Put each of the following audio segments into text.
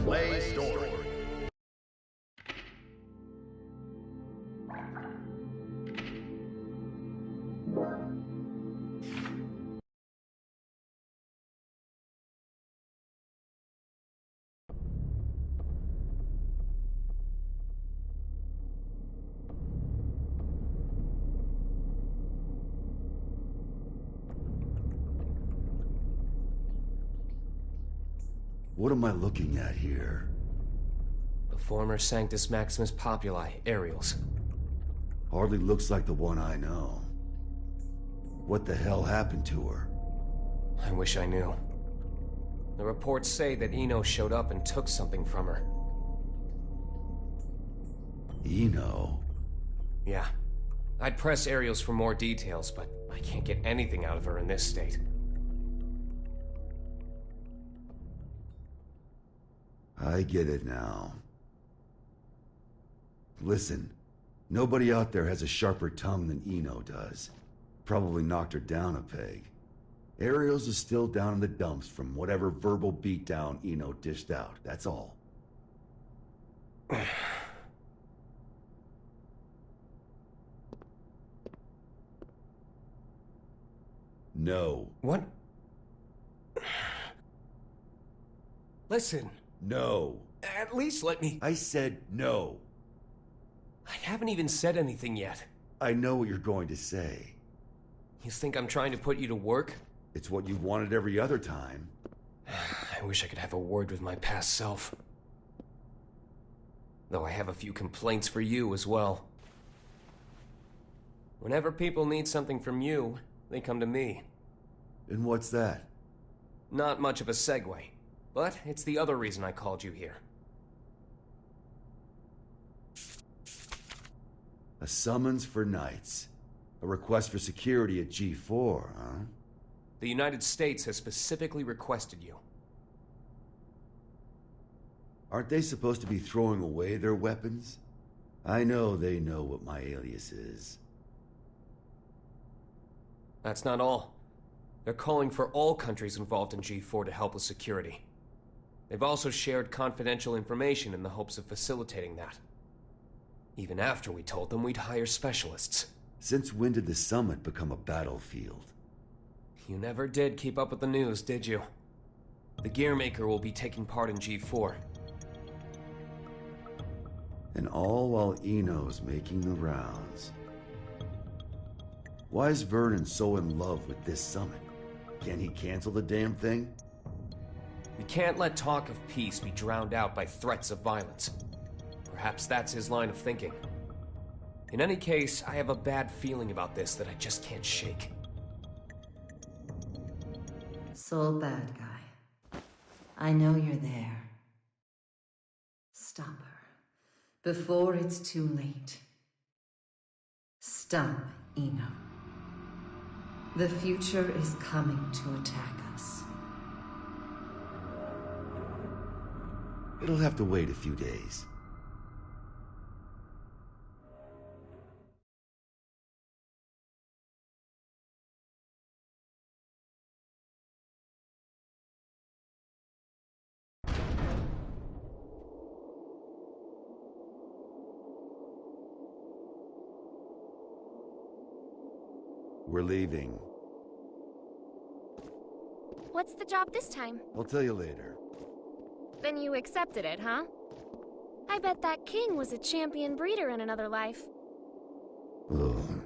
Play story. What am I looking at here? The former Sanctus Maximus Populi, Aerials. Hardly looks like the one I know. What the hell happened to her? I wish I knew. The reports say that Eno showed up and took something from her. Eno? Yeah. I'd press Aerials for more details, but I can't get anything out of her in this state. I get it now. Listen, nobody out there has a sharper tongue than Eno does. Probably knocked her down a peg. Aerials is still down in the dumps from whatever verbal beatdown Eno dished out, that's all. No. What? Listen. No. At least let me... I said no. I haven't even said anything yet. I know what you're going to say. You think I'm trying to put you to work? It's what you wanted every other time. I wish I could have a word with my past self. Though I have a few complaints for you as well. Whenever people need something from you, they come to me. And what's that? Not much of a segue, but it's the other reason I called you here. A summons for Knights. A request for security at G4, huh? The United States has specifically requested you. Aren't they supposed to be throwing away their weapons? I know they know what my alias is. That's not all. They're calling for all countries involved in G4 to help with security. They've also shared confidential information in the hopes of facilitating that. Even after we told them we'd hire specialists. Since when did the summit become a battlefield? You never did keep up with the news, did you? The Gearmaker will be taking part in G4. And all while Eno's making the rounds. Why is Vernon so in love with this summit? Can he cancel the damn thing? We can't let talk of peace be drowned out by threats of violence. Perhaps that's his line of thinking. In any case, I have a bad feeling about this that I just can't shake. Soul bad guy. I know you're there. Stop her. Before it's too late. Stop Eno. The future is coming to attack us. It'll have to wait a few days. We're leaving. What's the job this time? I'll tell you later. Then you accepted it, huh? I bet that king was a champion breeder in another life. Ugh.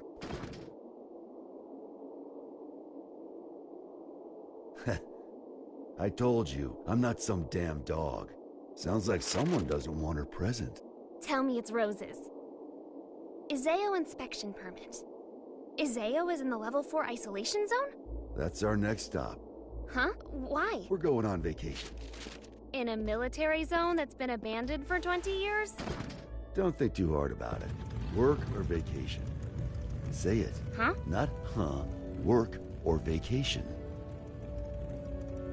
I told you, I'm not some damn dog. Sounds like someone doesn't want her present. Tell me it's Rose's. Izeo inspection permit. Izeo is in the level 4 isolation zone? That's our next stop. Huh? Why? We're going on vacation. In a military zone that's been abandoned for 20 years? Don't think too hard about it. Work or vacation? Say it. Huh? Not huh. Work or vacation.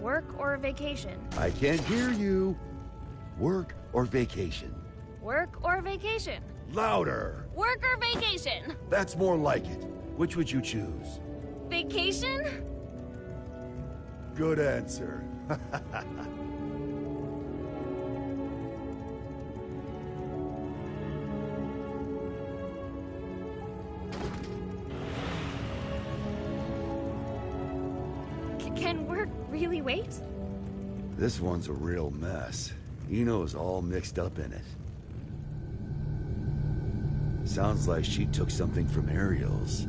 Work or vacation? I can't hear you. Work or vacation? Work or vacation? Louder! Work or vacation? That's more like it. Which would you choose? Vacation? Good answer. really wait? This one's a real mess. Eno's all mixed up in it. Sounds like she took something from Ariel's.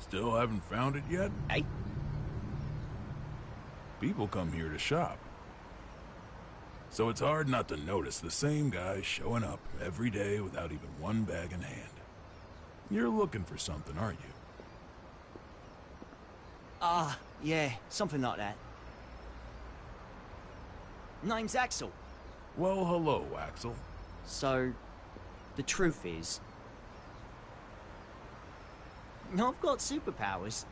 Still haven't found it yet? Hey. People come here to shop. So it's hard not to notice the same guy showing up every day without even one bag in hand. You're looking for something, aren't you? Yeah, something like that. Name's Axel. Well, hello, Axel. So, the truth is, I've got superpowers.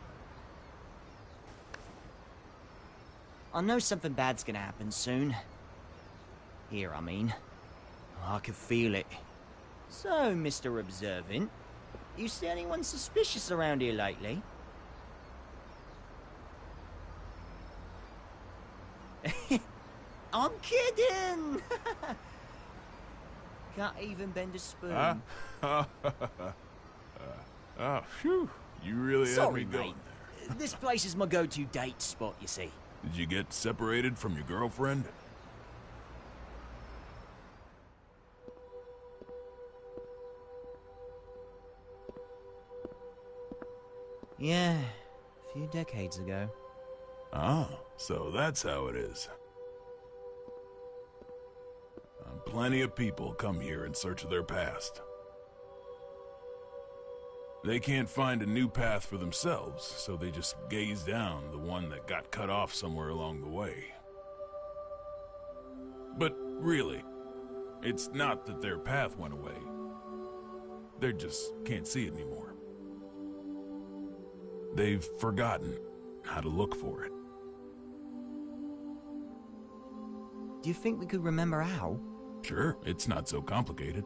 I know something bad's gonna happen soon. Here, I mean. I can feel it. So, Mr. Observant, you see anyone suspicious around here lately? I'm kidding! Can't even bend a spoon. Oh, phew. You really had me going there. This place is my go-to date spot, you see. Did you get separated from your girlfriend? Yeah, a few decades ago. Ah, so that's how it is. Plenty of people come here in search of their past. They can't find a new path for themselves, so they just gaze down the one that got cut off somewhere along the way. But really, it's not that their path went away. They just can't see it anymore. They've forgotten how to look for it. Do you think we could remember how? Sure, it's not so complicated.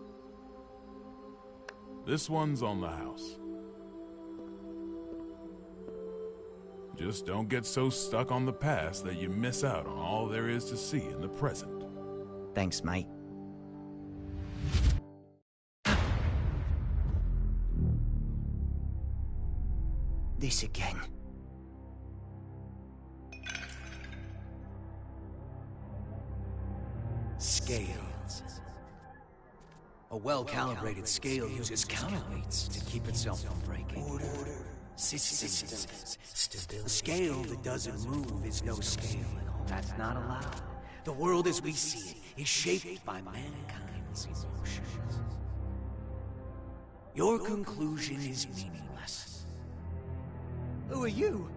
This one's on the house. Just don't get so stuck on the past that you miss out on all there is to see in the present. Thanks, mate. This again. Scales. A well-calibrated scale uses counterweights to keep itself from breaking. Order, systems, stability. A scale that doesn't move is no scale at all. That's not allowed. The world as we see it is shaped by mankind's emotions. Your conclusion is meaningless. Who are you?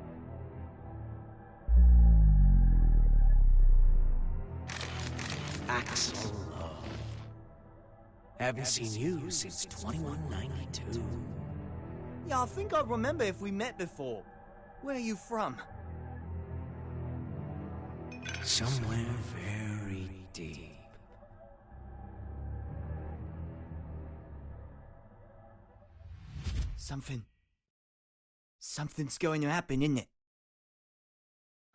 Axel Love. Haven't seen you since 2192. Yeah, I think I remember if we met before. Where are you from? Somewhere very deep. Something's going to happen, isn't it?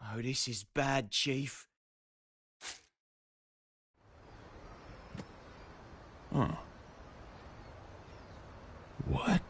Oh, this is bad, Chief. Huh. What?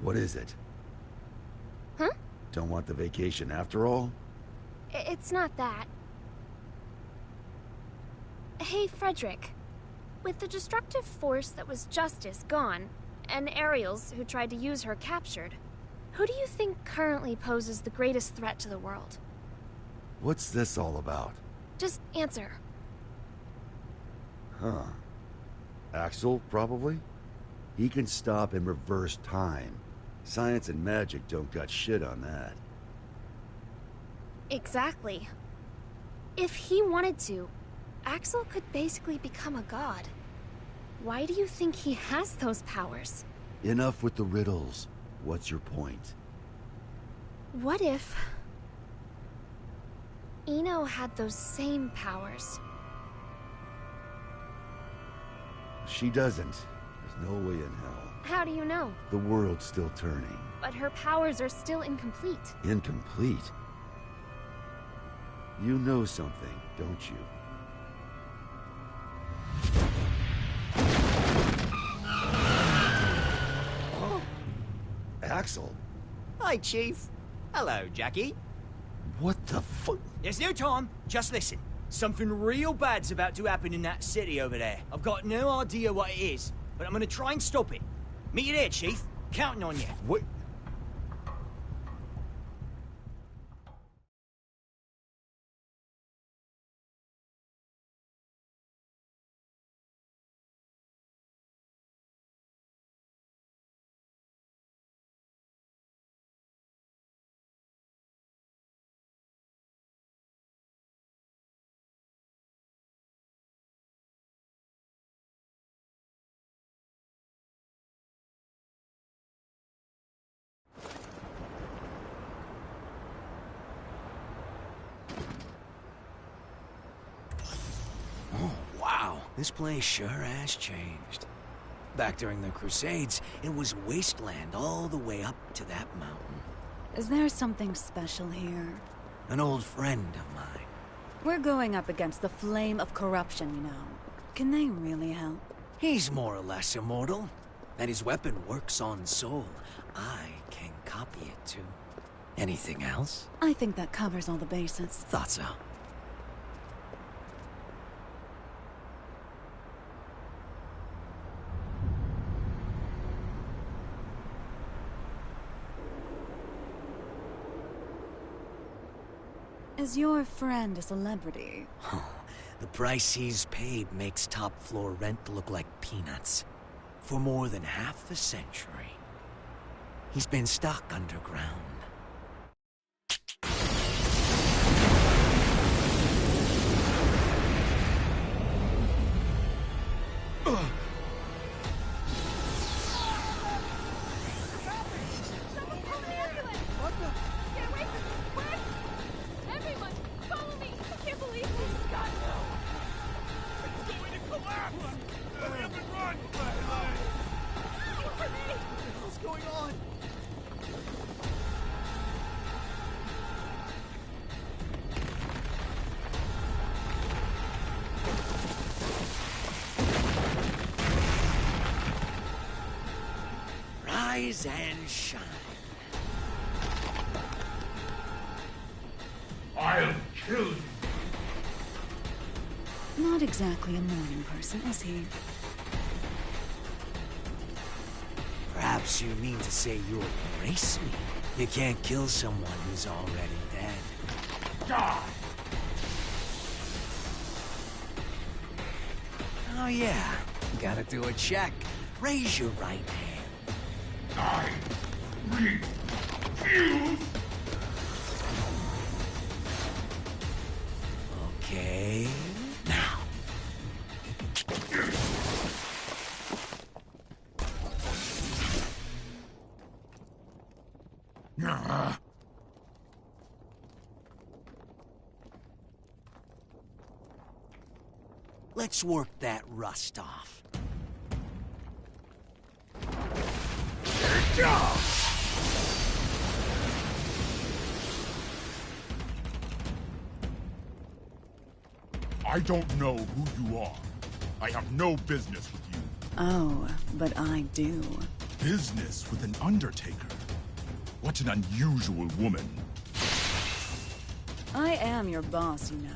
What is it? Huh? Don't want the vacation after all? It's not that. Hey, Frederick. With the destructive force that was Justice gone, and Ariel's, who tried to use her, captured, Who do you think currently poses the greatest threat to the world? What's this all about? Just answer. Huh. Axel, probably? He can stop and reverse time. Science and magic don't got shit on that. Exactly. If he wanted to, Axel could basically become a god. Why do you think he has those powers? Enough with the riddles. What's your point? What if... Eno had those same powers? She doesn't. There's no way in hell. How do you know? The world's still turning. But her powers are still incomplete. Incomplete? You know something, don't you? Axel? Hi, Chief. Hello, Jackie. What the fuck? There's no time. Just listen. Something real bad's about to happen in that city over there. I've got no idea what it is, but I'm gonna try and stop it. Meet you there, Chief. Counting on you. What? Wow, this place sure has changed. Back during the Crusades, it was a wasteland all the way up to that mountain. Is there something special here? An old friend of mine. We're going up against the flame of corruption, you know. Can they really help? He's more or less immortal, and his weapon works on soul. I can copy it too. Anything else? I think that covers all the bases. Thought so. Is your friend a celebrity? The price he's paid makes top floor rent look like peanuts. For more than half a century, he's been stuck underground. Rise and shine. I'll kill you. Not exactly a morning person, is he? Perhaps you mean to say you'll erase me. You can't kill someone who's already dead. Die! Oh yeah, gotta do a check. Raise your right hand. I refuse! Okay, now. Let's work that rust off. I don't know who you are. I have no business with you. Oh, but I do. Business with an Undertaker? What an unusual woman. I am your boss, you know.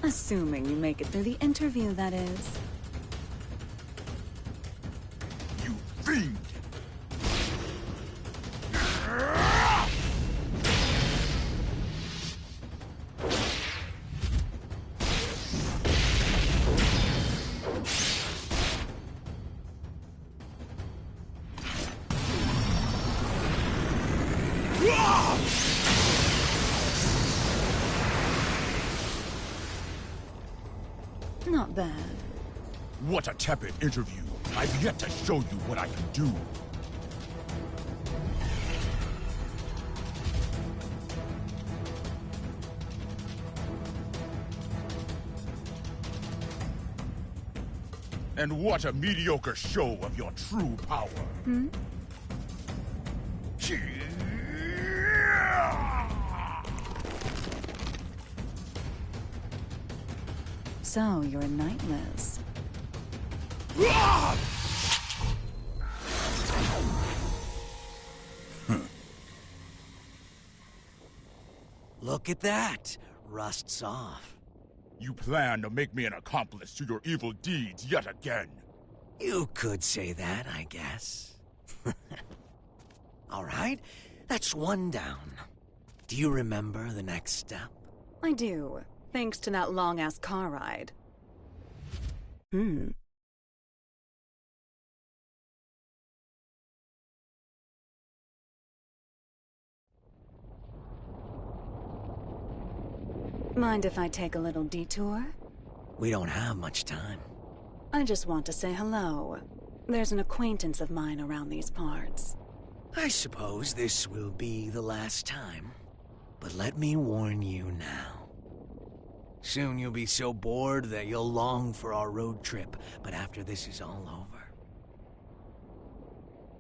Assuming you make it through the interview, that is. You fiend! Not bad. What a tepid interview. I've yet to show you what I can do. And what a mediocre show of your true power. Hmm? So, you're a Nightless. Look at that. Rust's off. You plan to make me an accomplice to your evil deeds yet again. You could say that, I guess. All right, that's one down. Do you remember the next step? I do, thanks to that long-ass car ride. Mind if I take a little detour? We don't have much time. I just want to say hello. There's an acquaintance of mine around these parts. I suppose this will be the last time. But let me warn you now. Soon you'll be so bored that you'll long for our road trip, but after this is all over,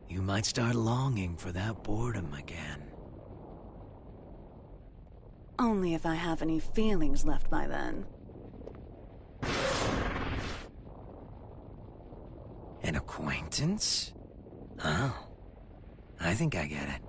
you might start longing for that boredom again. Only if I have any feelings left by then. An acquaintance? Oh, I think I get it.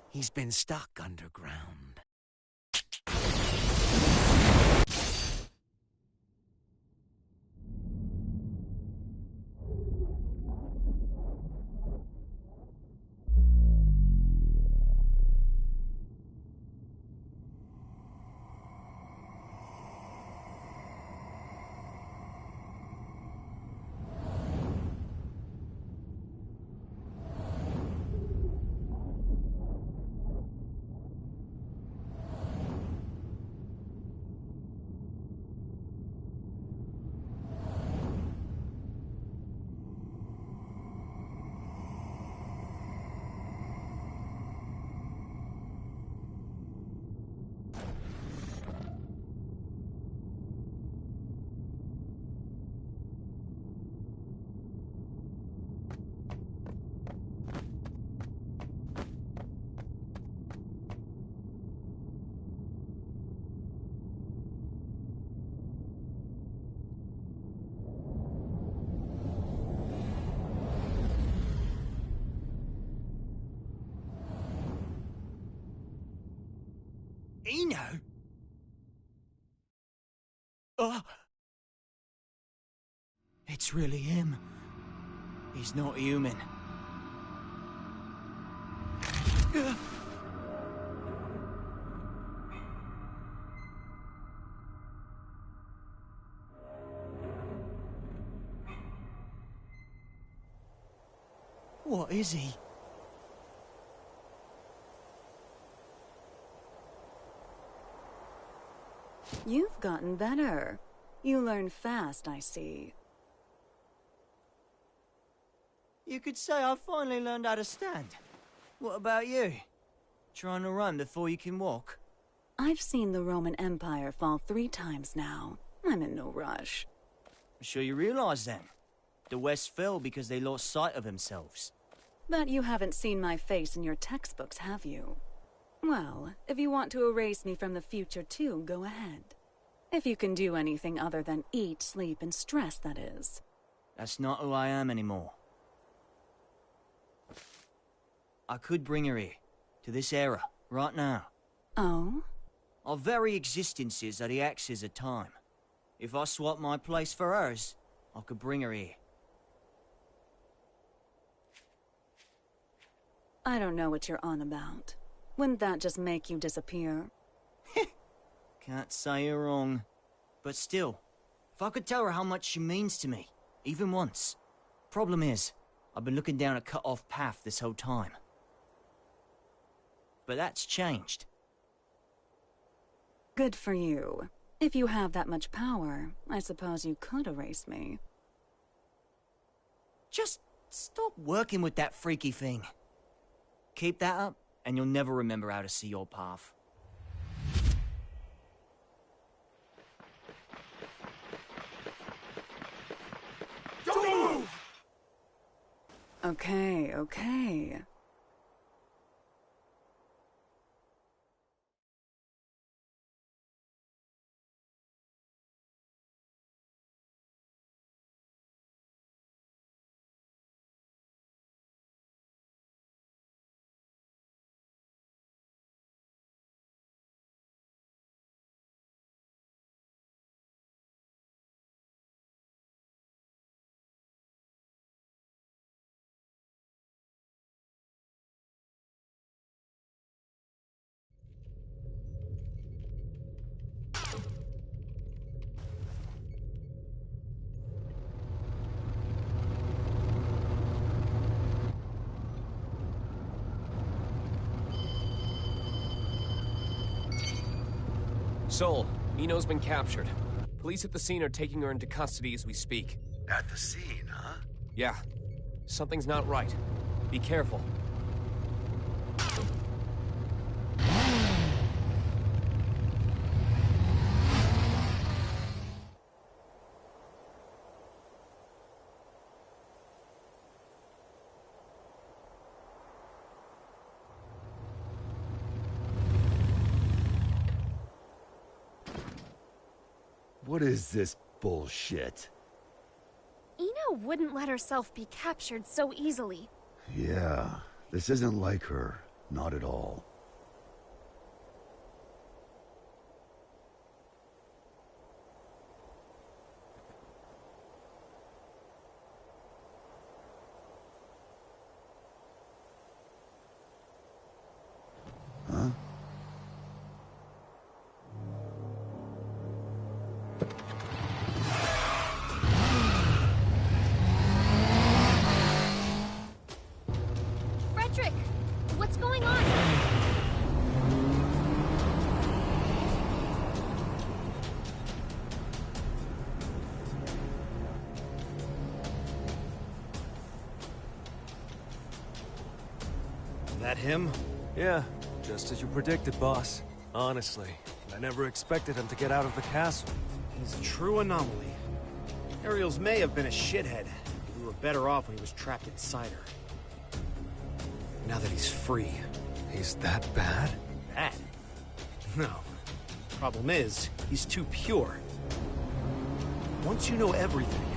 He's been stuck underground. Eno? Oh! It's really him. He's not human. What is he? You've gotten better. You learn fast, I see. You could say I finally learned how to stand. What about you? Trying to run before you can walk? I've seen the Roman Empire fall 3 times now. I'm in no rush. I'm sure you realize then. The West fell because they lost sight of themselves. But you haven't seen my face in your textbooks, have you? Well, if you want to erase me from the future too, go ahead. If you can do anything other than eat, sleep, and stress, that is. That's not who I am anymore. I could bring her here, to this era, right now. Oh? Our very existences are the axes of time. If I swap my place for hers, I could bring her here. I don't know what you're on about. Wouldn't that just make you disappear? Can't say you're wrong. But still, if I could tell her how much she means to me, even once. Problem is, I've been looking down a cut-off path this whole time. But that's changed. Good for you. If you have that much power, I suppose you could erase me. Just stop working with that freaky thing. Keep that up, and you'll never remember how to see your path. Don't move! Okay, okay. Sol, Eno's been captured. Police at the scene are taking her into custody as we speak. At the scene, huh? Yeah. Something's not right. Be careful. What is this bullshit? Eno wouldn't let herself be captured so easily. Yeah, this isn't like her. Not at all. Huh? Frederick! What's going on? That him? Yeah, just as you predicted, boss. Honestly, I never expected him to get out of the castle. He's a true anomaly. Ariels may have been a shithead, but we were better off when he was trapped inside her. Now that he's free. He's that bad? Bad? No. Problem is, he's too pure. Once you know everything,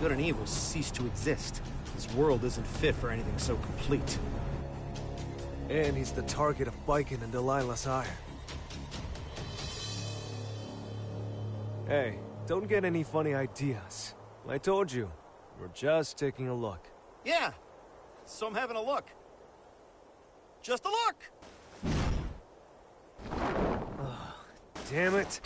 good and evil cease to exist. This world isn't fit for anything so complete. And he's the target of Baiken and Delilah's ire. Hey, don't get any funny ideas. I told you, we're just taking a look. Yeah, so I'm having a look. Just a look! Damn it.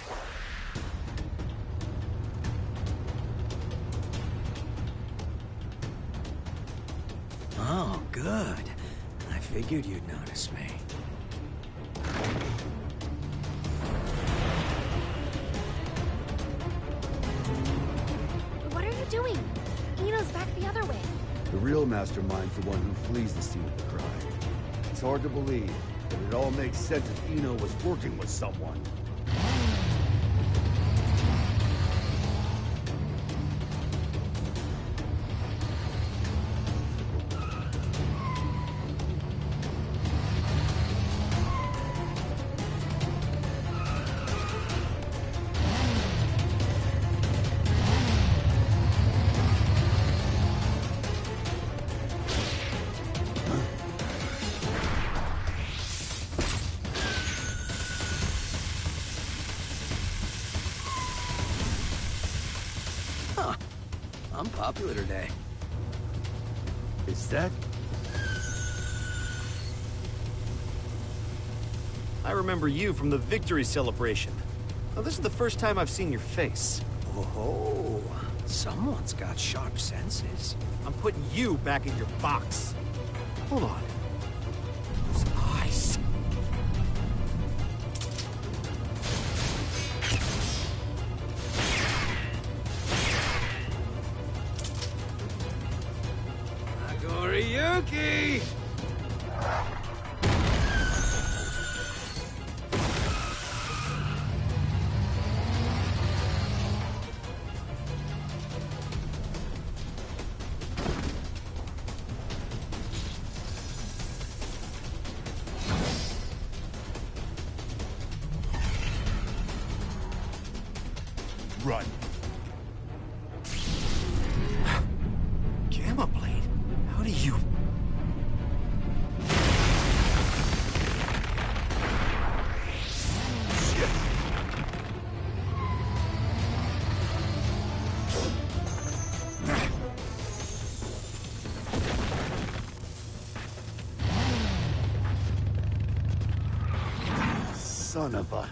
Oh, good. I figured you'd notice me. What are you doing? Eno's back the other way. The real mastermind's the one who flees the scene of the crime. It's hard to believe, but it all makes sense if Eno was working with someone. I'm popular today. Is that? I remember you from the victory celebration. Now, this is the first time I've seen your face. Oh, someone's got sharp senses. I'm putting you back in your box. Hold on. Those eyes. Nagoriyuki! Run. Gamma Blade? How do you... Son of a...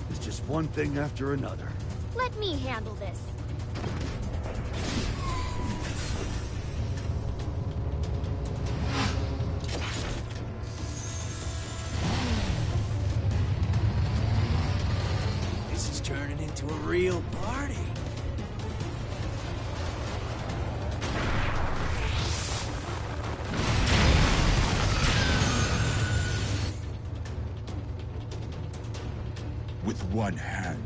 It's just one thing after another. Let me handle this. This is turning into a real party. With one hand.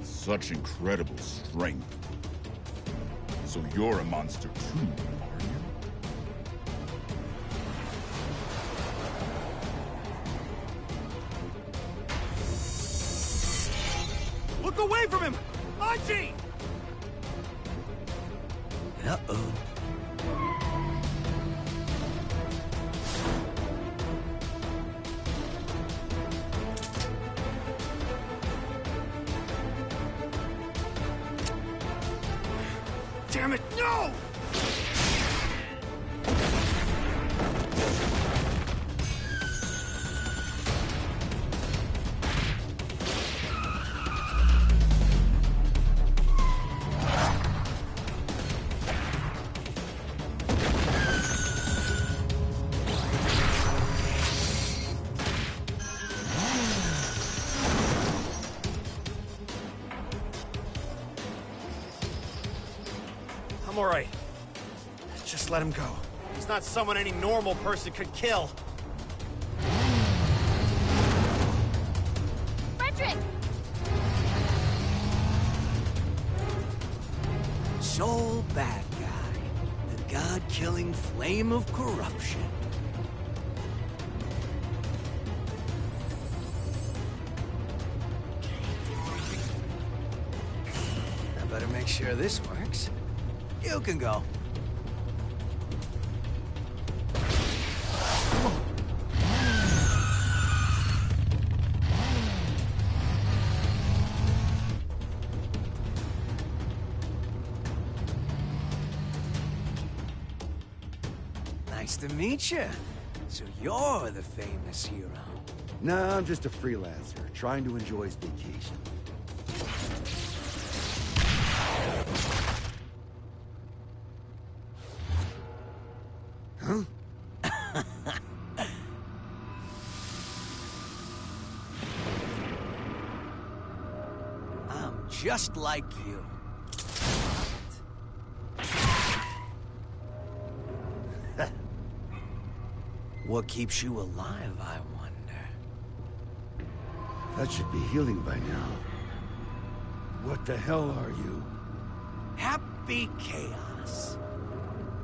Such incredible strength. So you're a monster too, are you? Look away from him! Archie! Uh-oh. Damn it, no! I'm alright. Just let him go. He's not someone any normal person could kill. Frederick! Soul bad guy. The god-killing flame of corruption. I better make sure this works. You can go. Nice to meet you. So you're the famous hero. Nah, I'm just a freelancer, trying to enjoy his vacation. Huh? I'm just like you. What keeps you alive, I wonder? That should be healing by now. What the hell are you? Happy Chaos.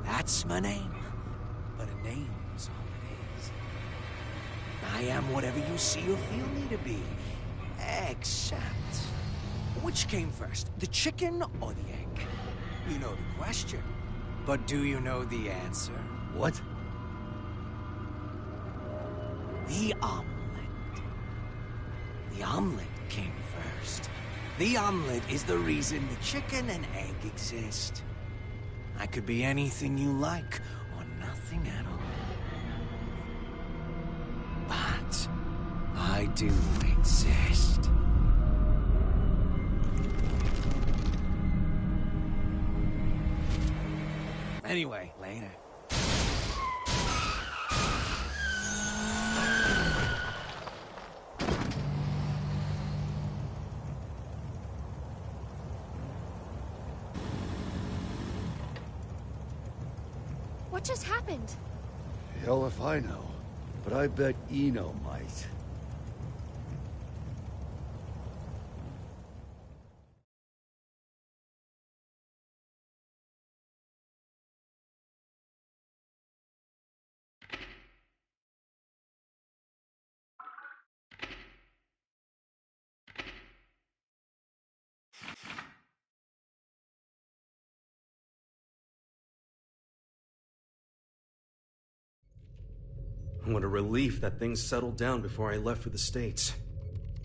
That's my name. But a name's all it is. I am whatever you see or feel me to be. Except... which came first, the chicken or the egg? You know the question. But do you know the answer? What? The omelet. The omelet came first. The omelet is the reason the chicken and egg exist. I could be anything you like, or nothing at all. But I do exist. Anyway, later. What just happened? Hell if I know. But I bet Eno might. What a relief that things settled down before I left for the States.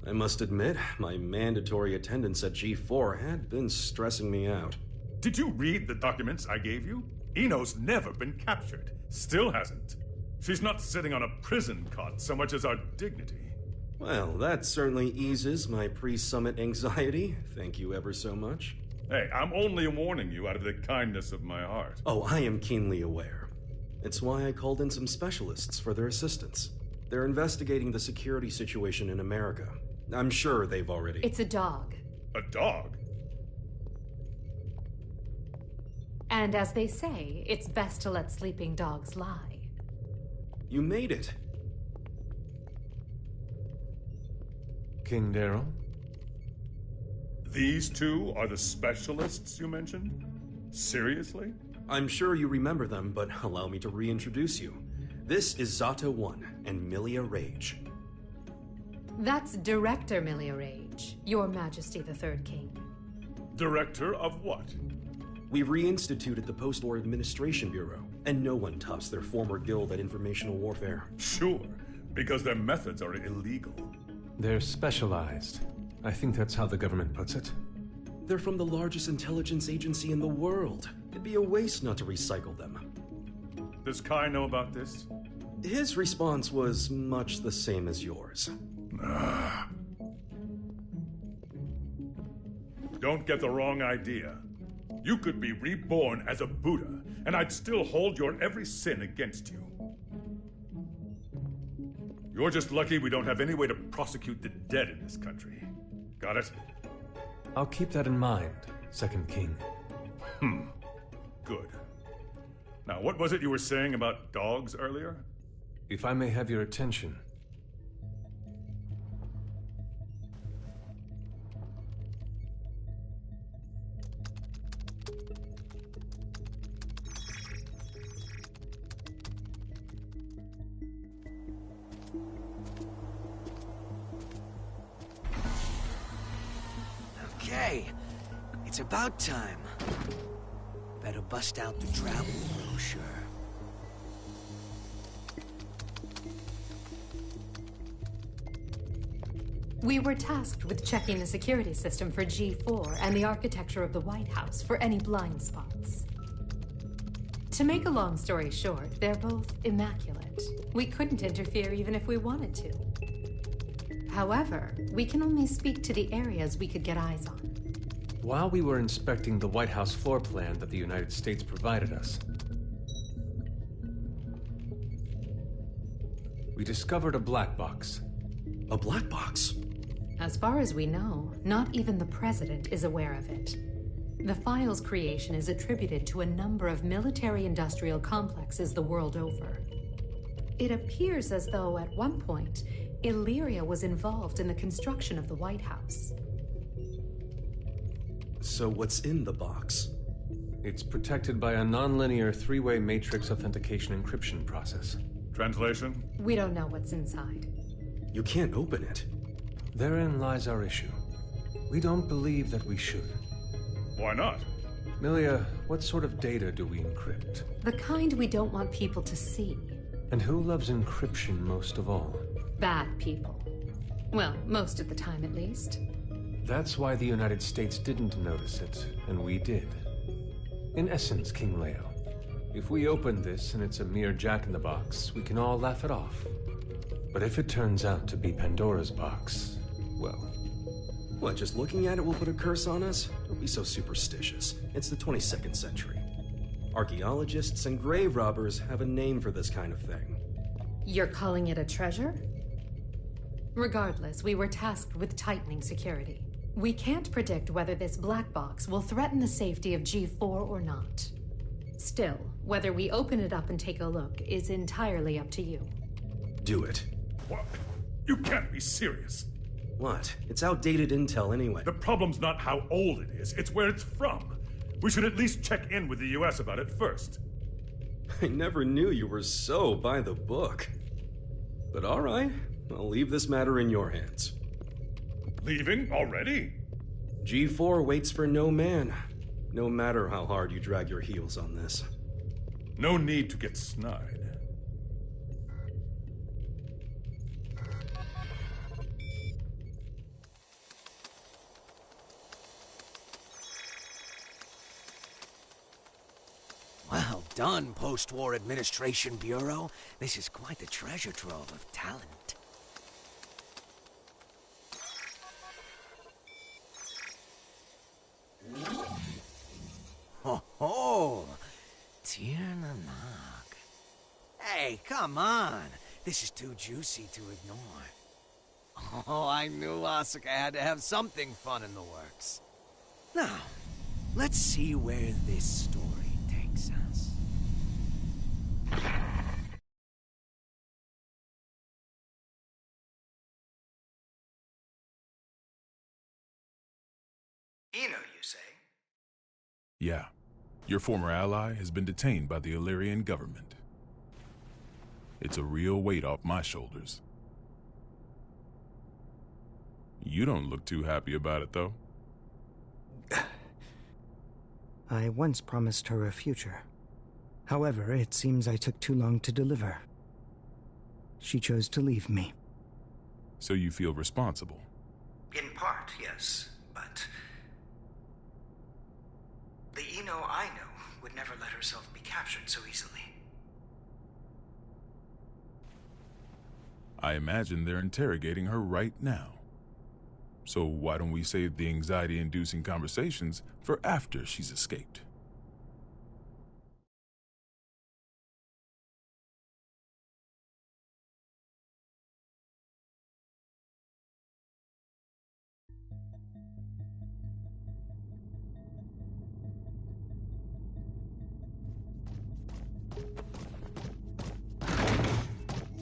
I must admit, my mandatory attendance at G4 had been stressing me out. Did you read the documents I gave you? Eno's never been captured. Still hasn't. She's not sitting on a prison cot so much as our dignity. Well, that certainly eases my pre-summit anxiety. Thank you ever so much. Hey, I'm only warning you out of the kindness of my heart. Oh, I am keenly aware. It's why I called in some specialists for their assistance. They're investigating the security situation in America. I'm sure they've already... It's a dog. A dog? And as they say, it's best to let sleeping dogs lie. You made it. King Daryl? These two are the specialists you mentioned? Seriously? I'm sure you remember them, but allow me to reintroduce you. This is Zata 1 and Milia Rage. That's Director Milia Rage, Your Majesty the Third King. Director of what? We reinstituted the Post-War Administration Bureau, and no one tops their former guild at informational warfare. Sure, because their methods are illegal. They're specialized. I think that's how the government puts it. They're from the largest intelligence agency in the world. It'd be a waste not to recycle them. Does Kai know about this? His response was much the same as yours. Don't get the wrong idea. You could be reborn as a Buddha, and I'd still hold your every sin against you. You're just lucky we don't have any way to prosecute the dead in this country. Got it? I'll keep that in mind, Second King. Good. Now, what was it you were saying about dogs earlier? If I may have your attention. Okay, it's about time. Better bust out the travel brochure. We were tasked with checking the security system for G4 and the architecture of the White House for any blind spots. To make a long story short, they're both immaculate. We couldn't interfere even if we wanted to. However, we can only speak to the areas we could get eyes on. While we were inspecting the White House floor plan that the United States provided us, we discovered a black box. A black box? As far as we know, not even the President is aware of it. The file's creation is attributed to a number of military-industrial complexes the world over. It appears as though, at one point, Illyria was involved in the construction of the White House. So what's in the box? It's protected by a non-linear three-way matrix authentication encryption process. Translation? We don't know what's inside. You can't open it. Therein lies our issue. We don't believe that we should. Why not? Milia, what sort of data do we encrypt? The kind we don't want people to see. And who loves encryption most of all? Bad people. Well, most of the time at least. That's why the United States didn't notice it, and we did. In essence, King Leo, if we open this and it's a mere jack-in-the-box, we can all laugh it off. But if it turns out to be Pandora's box, well... What, just looking at it will put a curse on us? Don't be so superstitious. It's the 22nd century. Archaeologists and grave robbers have a name for this kind of thing. You're calling it a treasure? Regardless, we were tasked with tightening security. We can't predict whether this black box will threaten the safety of G4 or not. Still, whether we open it up and take a look is entirely up to you. Do it. What? You can't be serious. What? It's outdated intel anyway. The problem's not how old it is, it's where it's from. We should at least check in with the US about it first. I never knew you were so by the book. But all right, I'll leave this matter in your hands. Leaving already? G4 waits for no man, no matter how hard you drag your heels on this. No need to get snide. Well done, Post-War Administration Bureau. This is quite the treasure trove of talent. Ho ho! Tiernanak. Hey, come on! This is too juicy to ignore. Oh, I knew Asuka had to have something fun in the works. Now, let's see where this story takes us. Eno, you say? Yeah. Your former ally has been detained by the Illyrian government. It's a real weight off my shoulders. You don't look too happy about it, though. I once promised her a future. However, it seems I took too long to deliver. She chose to leave me. So you feel responsible? In part, yes, but... the Eno I know would never let herself be captured so easily. I imagine they're interrogating her right now. So why don't we save the anxiety-inducing conversations for after she's escaped?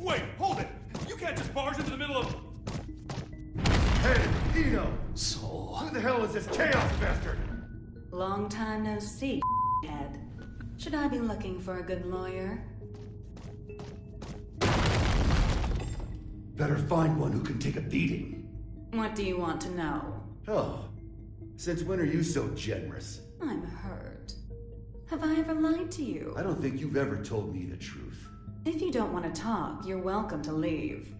Wait, hold it! You can't just barge into the middle of... Hey, Eno! So... who the hell is this chaos bastard? Long time no see, head. Should I be looking for a good lawyer? Better find one who can take a beating. What do you want to know? Oh, since when are you so generous? I'm hurt. Have I ever lied to you? I don't think you've ever told me the truth. If you don't want to talk, you're welcome to leave.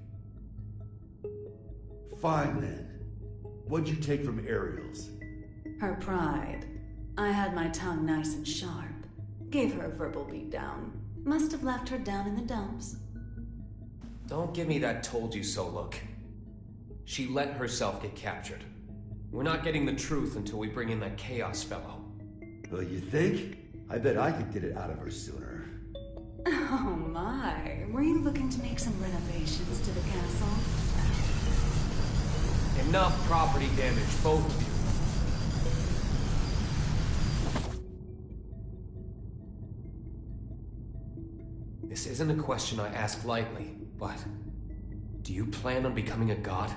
Fine then. What'd you take from Ariel's? Her pride. I had my tongue nice and sharp. Gave her a verbal beatdown. Must have left her down in the dumps. Don't give me that told-you-so look. She let herself get captured. We're not getting the truth until we bring in that Chaos fellow. Well, you think? I bet I could get it out of her sooner. Oh my. Were you looking to make some renovations to the castle? Enough property damage, both of you. This isn't a question I ask lightly, but do you plan on becoming a god?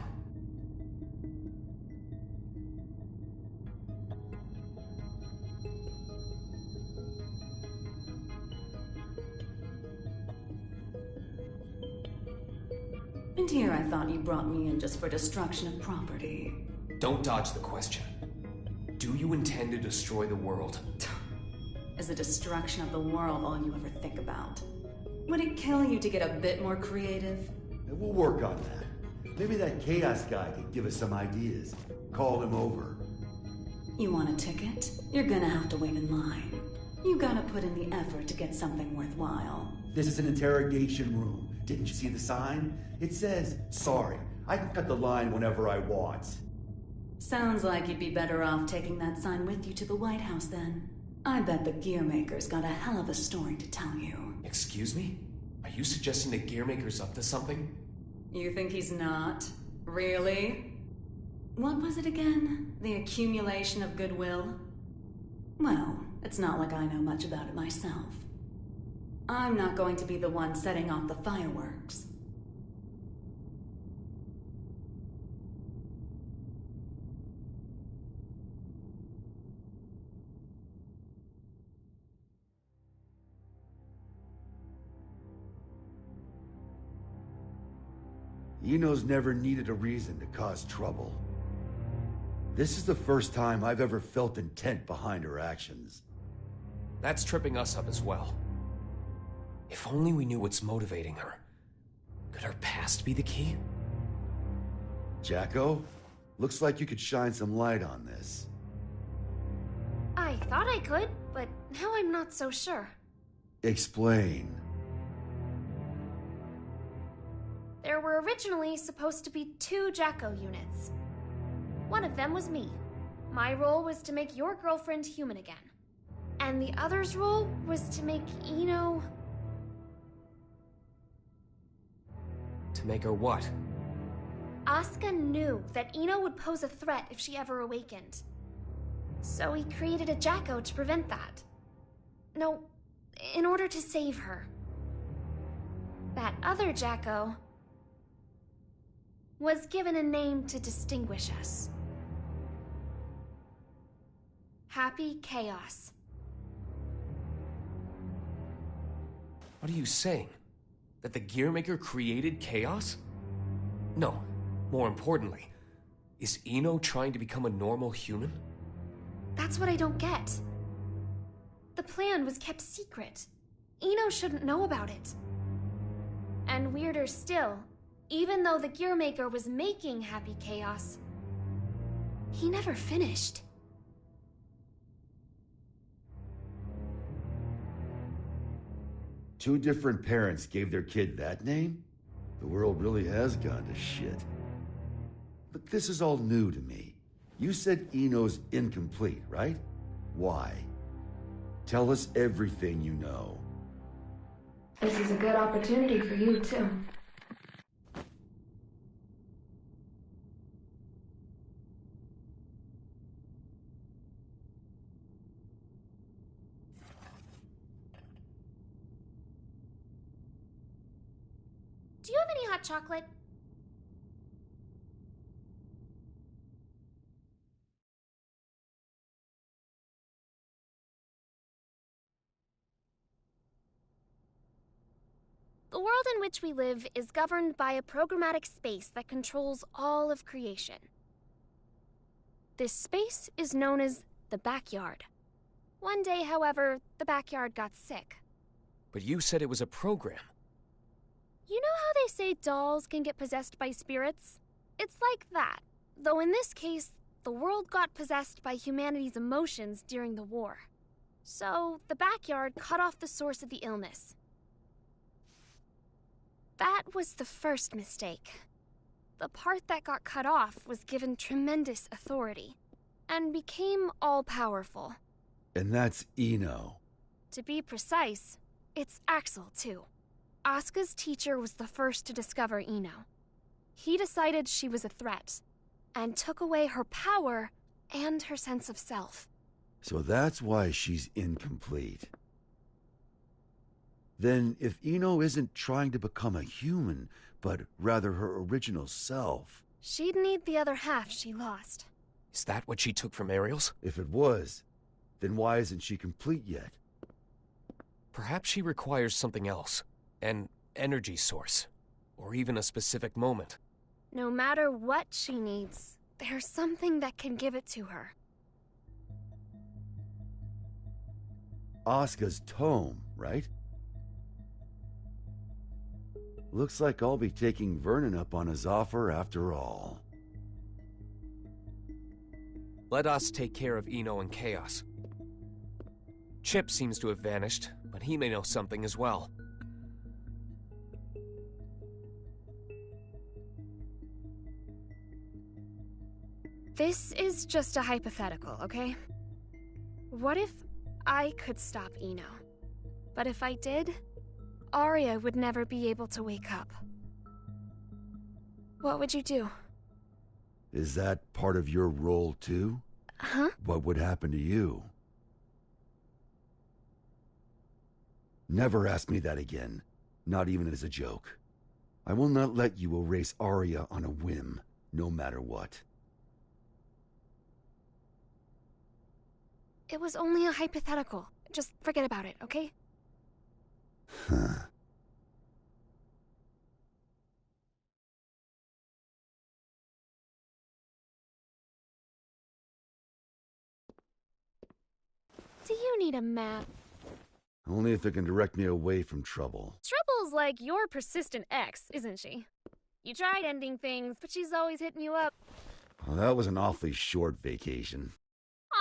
And here I thought you brought me in just for destruction of property. Don't dodge the question. Do you intend to destroy the world? Is the destruction of the world all you ever think about? Would it kill you to get a bit more creative? We'll work on that. Maybe that Chaos guy could give us some ideas. Call him over. You want a ticket? You're gonna have to wait in line. You gotta put in the effort to get something worthwhile. This is an interrogation room. Didn't you see the sign? It says, sorry, I can cut the line whenever I want. Sounds like you'd be better off taking that sign with you to the White House then. I bet the Gearmaker's got a hell of a story to tell you. Excuse me? Are you suggesting the Gearmaker's up to something? You think he's not? Really? What was it again? The accumulation of goodwill? Well, it's not like I know much about it myself. I'm not going to be the one setting off the fireworks. Eno's never needed a reason to cause trouble. This is the first time I've ever felt intent behind her actions. That's tripping us up as well. If only we knew what's motivating her. Could her past be the key? Jacko, looks like you could shine some light on this. I thought I could, but now I'm not so sure. Explain. There were originally supposed to be 2 Jacko units. One of them was me. My role was to make your girlfriend human again. And the other's role was to make Eno... To make her what? Asuka knew that Eno would pose a threat if she ever awakened. So he created a Jacko to prevent that. No, in order to save her. That other Jacko was given a name to distinguish us. Happy Chaos. What are you saying? That the Gearmaker created Chaos? No, more importantly, is Eno trying to become a normal human? That's what I don't get. The plan was kept secret. Eno shouldn't know about it. And weirder still, even though the Gearmaker was making Happy Chaos, he never finished. Two different parents gave their kid that name? The world really has gone to shit. But this is all new to me. You said Eno's incomplete, right? Why? Tell us everything you know. This is a good opportunity for you, too. Do you have any hot chocolate? The world in which we live is governed by a programmatic space that controls all of creation. This space is known as the backyard. One day, however, the backyard got sick. But you said it was a program. You know how they say dolls can get possessed by spirits? It's like that, though in this case, the world got possessed by humanity's emotions during the war. So, the backyard cut off the source of the illness. That was the first mistake. The part that got cut off was given tremendous authority, and became all-powerful. And that's Eno. To be precise, it's Axel, too. Asuka's teacher was the first to discover Eno. He decided she was a threat, and took away her power and her sense of self. So that's why she's incomplete. Then, if Eno isn't trying to become a human, but rather her original self... She'd need the other half she lost. Is that what she took from Ariel's? If it was, then why isn't she complete yet? Perhaps she requires something else. An energy source. Or even a specific moment. No matter what she needs, there's something that can give it to her. Asuka's tome, right? Looks like I'll be taking Vernon up on his offer after all. Let us take care of Eno and Chaos. Chip seems to have vanished, but he may know something as well. This is just a hypothetical, okay? What if I could stop Eno? But if I did, Arya would never be able to wake up. What would you do? Is that part of your role too? Huh? What would happen to you? Never ask me that again. Not even as a joke. I will not let you erase Arya on a whim, no matter what. It was only a hypothetical. Just forget about it, okay? Huh. Do you need a map? Only if it can direct me away from trouble. Trouble's like your persistent ex, isn't she? You tried ending things, but she's always hitting you up. Well, that was an awfully short vacation.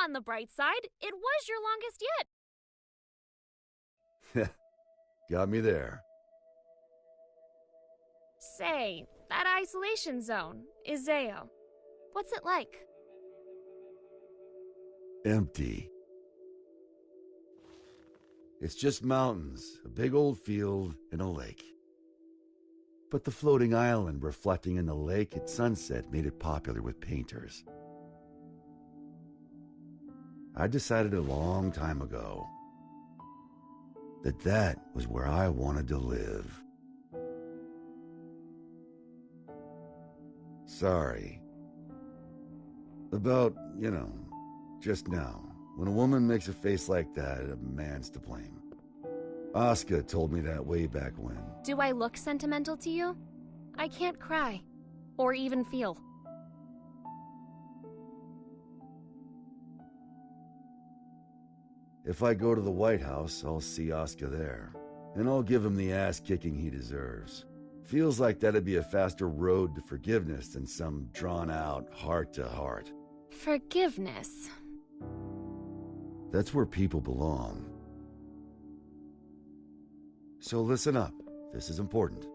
On the bright side, it was your longest yet. Got me there. Say, that isolation zone, Izeo. What's it like? Empty. It's just mountains, a big old field, and a lake. But the floating island reflecting in the lake at sunset made it popular with painters. I decided a long time ago that that was where I wanted to live. Sorry. About, just now. When a woman makes a face like that, a man's to blame. Asuka told me that way back when. Do I look sentimental to you? I can't cry. Or even feel. If I go to the White House, I'll see Asuka there. And I'll give him the ass-kicking he deserves. Feels like that'd be a faster road to forgiveness than some drawn-out heart-to-heart. Forgiveness. That's where people belong. So listen up. This is important.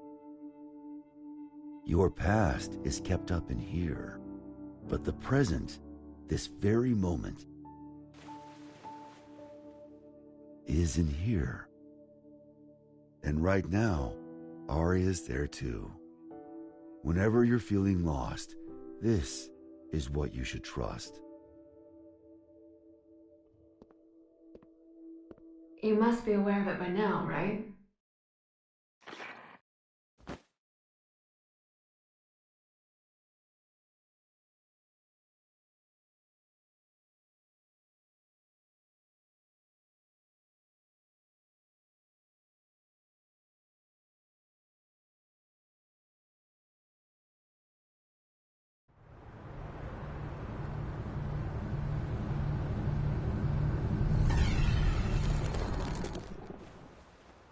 Your past is kept up in here. But the present, this very moment, is in here. And right now, Arya's there too. Whenever you're feeling lost, this is what you should trust. You must be aware of it by now, right?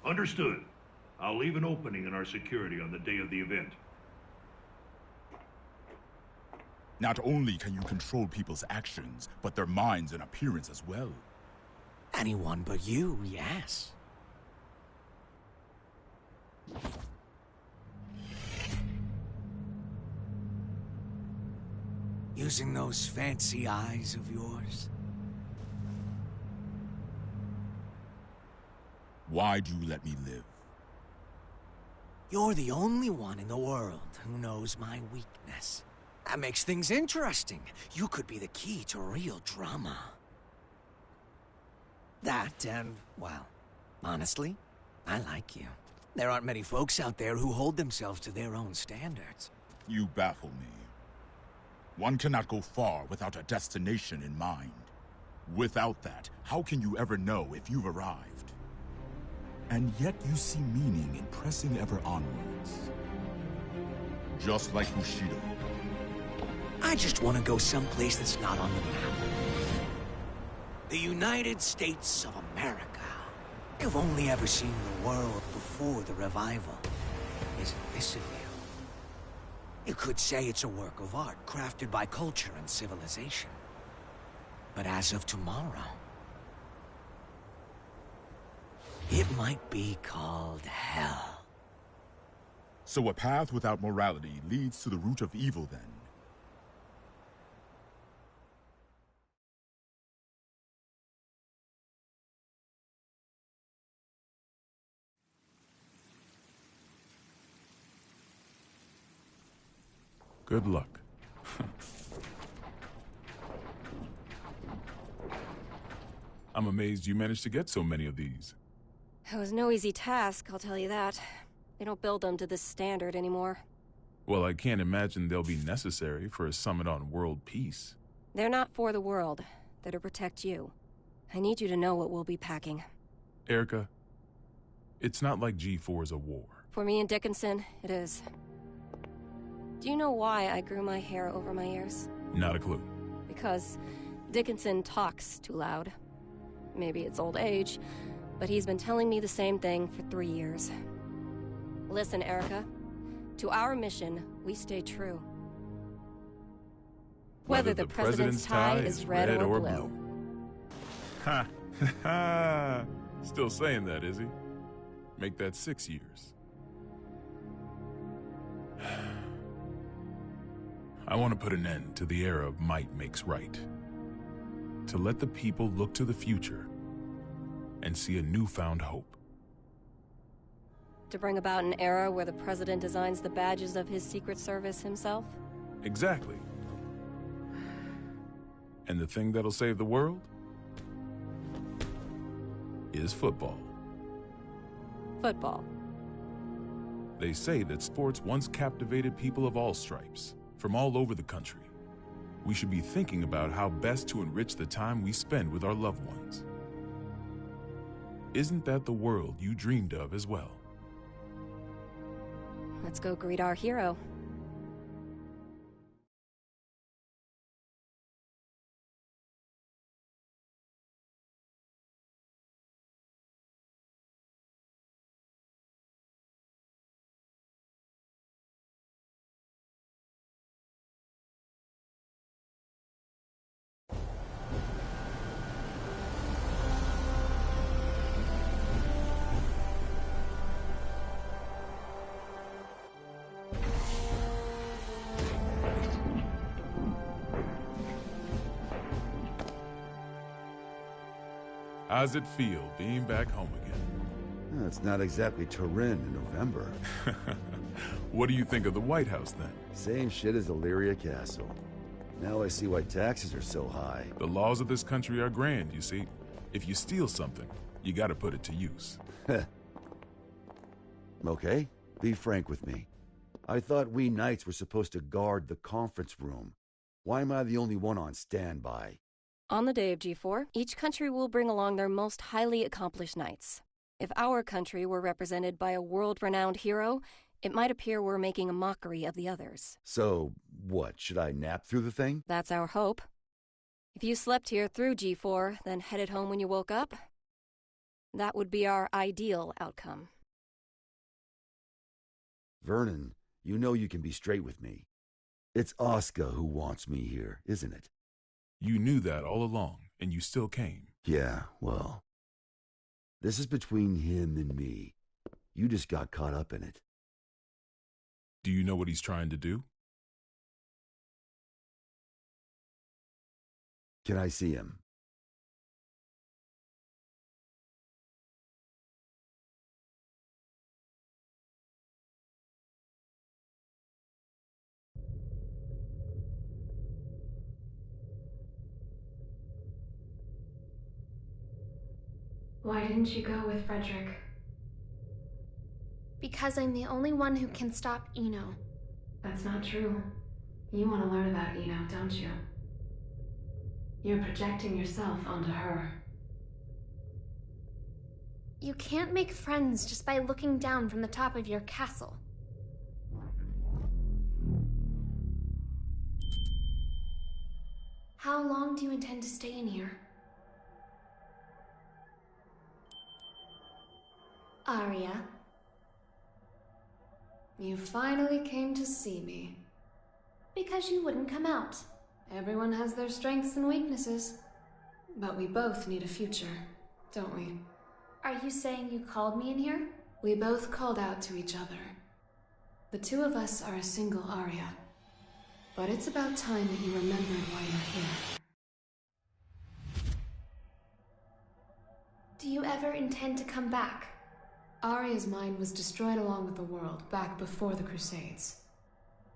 Understood. I'll leave an opening in our security on the day of the event. Not only can you control people's actions, but their minds and appearance as well. Anyone but you, yes. Using those fancy eyes of yours? Why do you let me live? You're the only one in the world who knows my weakness. That makes things interesting. You could be the key to real drama. That, and, well, honestly, I like you. There aren't many folks out there who hold themselves to their own standards. You baffle me. One cannot go far without a destination in mind. Without that, how can you ever know if you've arrived? And yet you see meaning in pressing ever onwards. Just like Bushido. I just want to go someplace that's not on the map. The United States of America. You've only ever seen the world before the revival. You could say it's a work of art, crafted by culture and civilization. But as of tomorrow, it might be called hell. So a path without morality leads to the root of evil, then? Good luck. I'm amazed you managed to get so many of these. It was no easy task, I'll tell you that. They don't build them to this standard anymore. Well, I can't imagine they'll be necessary for a summit on world peace. They're not for the world. They're to protect you. I need you to know what we'll be packing. Erica, it's not like G4 is a war. For me and Dickinson, it is. Do you know why I grew my hair over my ears? Not a clue. Because Dickinson talks too loud. Maybe it's old age, but he's been telling me the same thing for 3 years. Listen, Erica. To our mission, we stay true. Whether the president's tie is red or blue. Ha! Ha! Still saying that, is he? Make that 6 years. I want to put an end to the era of might makes right. To let the people look to the future and see a newfound hope. To bring about an era where the president designs the badges of his Secret Service himself? Exactly. And the thing that'll save the world is football. Football. They say that sports once captivated people of all stripes, from all over the country. We should be thinking about how best to enrich the time we spend with our loved ones. Isn't that the world you dreamed of as well? Let's go greet our hero. How's it feel being back home again? It's not exactly Turin in November. What do you think of the White House, then? Same shit as Illyria Castle. Now I see why taxes are so high. The laws of this country are grand, you see. If you steal something, you gotta put it to use. Okay, be frank with me. I thought we knights were supposed to guard the conference room. Why am I the only one on standby? On the day of G4, each country will bring along their most highly accomplished knights. If our country were represented by a world-renowned hero, it might appear we're making a mockery of the others. So, what, should I nap through the thing? That's our hope. If you slept here through G4, then headed home when you woke up, that would be our ideal outcome. Vernon, you know you can be straight with me. It's Oscar who wants me here, isn't it? You knew that all along, and you still came. Yeah, well, this is between him and me. You just got caught up in it. Do you know what he's trying to do? Can I see him? Why didn't you go with Frederick? Because I'm the only one who can stop Eno. That's not true. You want to learn about Eno, don't you? You're projecting yourself onto her. You can't make friends just by looking down from the top of your castle. How long do you intend to stay in here? Arya. You finally came to see me. Because you wouldn't come out. Everyone has their strengths and weaknesses. But we both need a future, don't we? Are you saying you called me in here? We both called out to each other. The two of us are a single Arya. But it's about time that you remembered why you're here. Do you ever intend to come back? Arya's mind was destroyed along with the world back before the Crusades.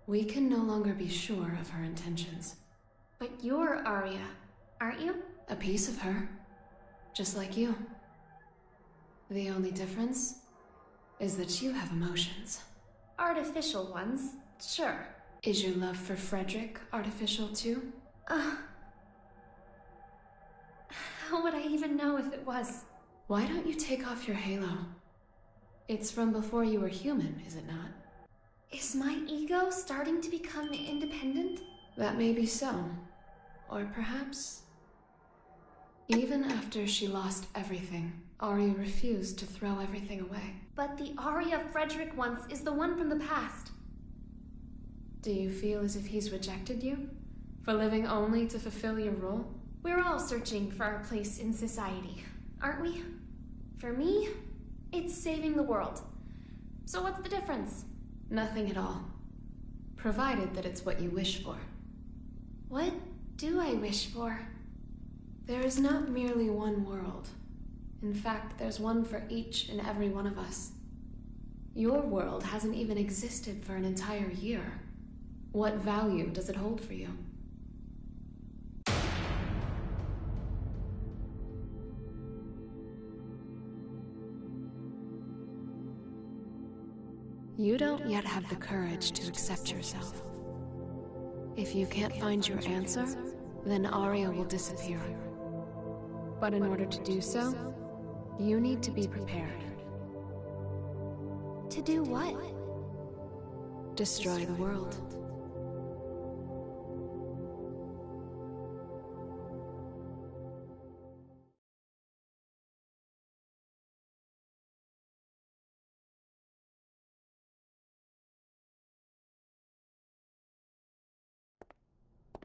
We can no longer be sure of her intentions. But you're Arya, aren't you? A piece of her. Just like you. The only difference is that you have emotions. Artificial ones, sure. Is your love for Frederick artificial too? How would I even know if it was? Why don't you take off your halo? It's from before you were human, is it not? Is my ego starting to become independent? That may be so. Or perhaps... Even after she lost everything, Arya refused to throw everything away. But the Arya Frederick once is the one from the past. Do you feel as if he's rejected you? For living only to fulfill your role? We're all searching for our place in society, aren't we? For me, it's saving the world. So what's the difference? Nothing at all. Provided that it's what you wish for. What do I wish for? There is not merely one world. In fact, there's one for each and every one of us. Your world hasn't even existed for an entire year. What value does it hold for you? You don't yet have the courage to accept yourself. If you can't find your answer, then Arya will disappear. But in order to do so, you need to be prepared. To do what? Destroy the world.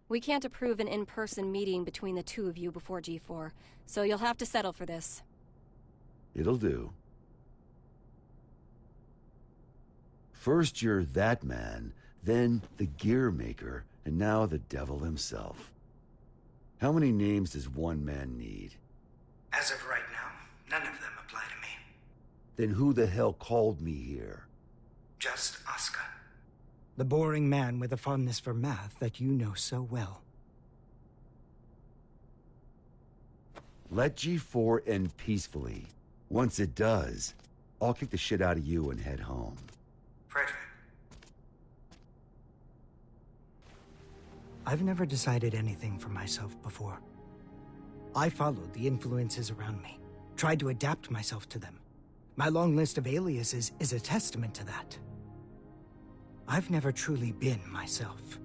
We can't approve an in-person meeting between the two of you before G4, so you'll have to settle for this. It'll do. First you're that man, then the gear maker, and now the devil himself. How many names does one man need? As of right now, none of them apply to me. Then who the hell called me here? Just Asuka. The boring man with a fondness for math that you know so well. Let G4 end peacefully. Once it does, I'll kick the shit out of you and head home. Frederick. I've never decided anything for myself before. I followed the influences around me, tried to adapt myself to them. My long list of aliases is a testament to that. I've never truly been myself.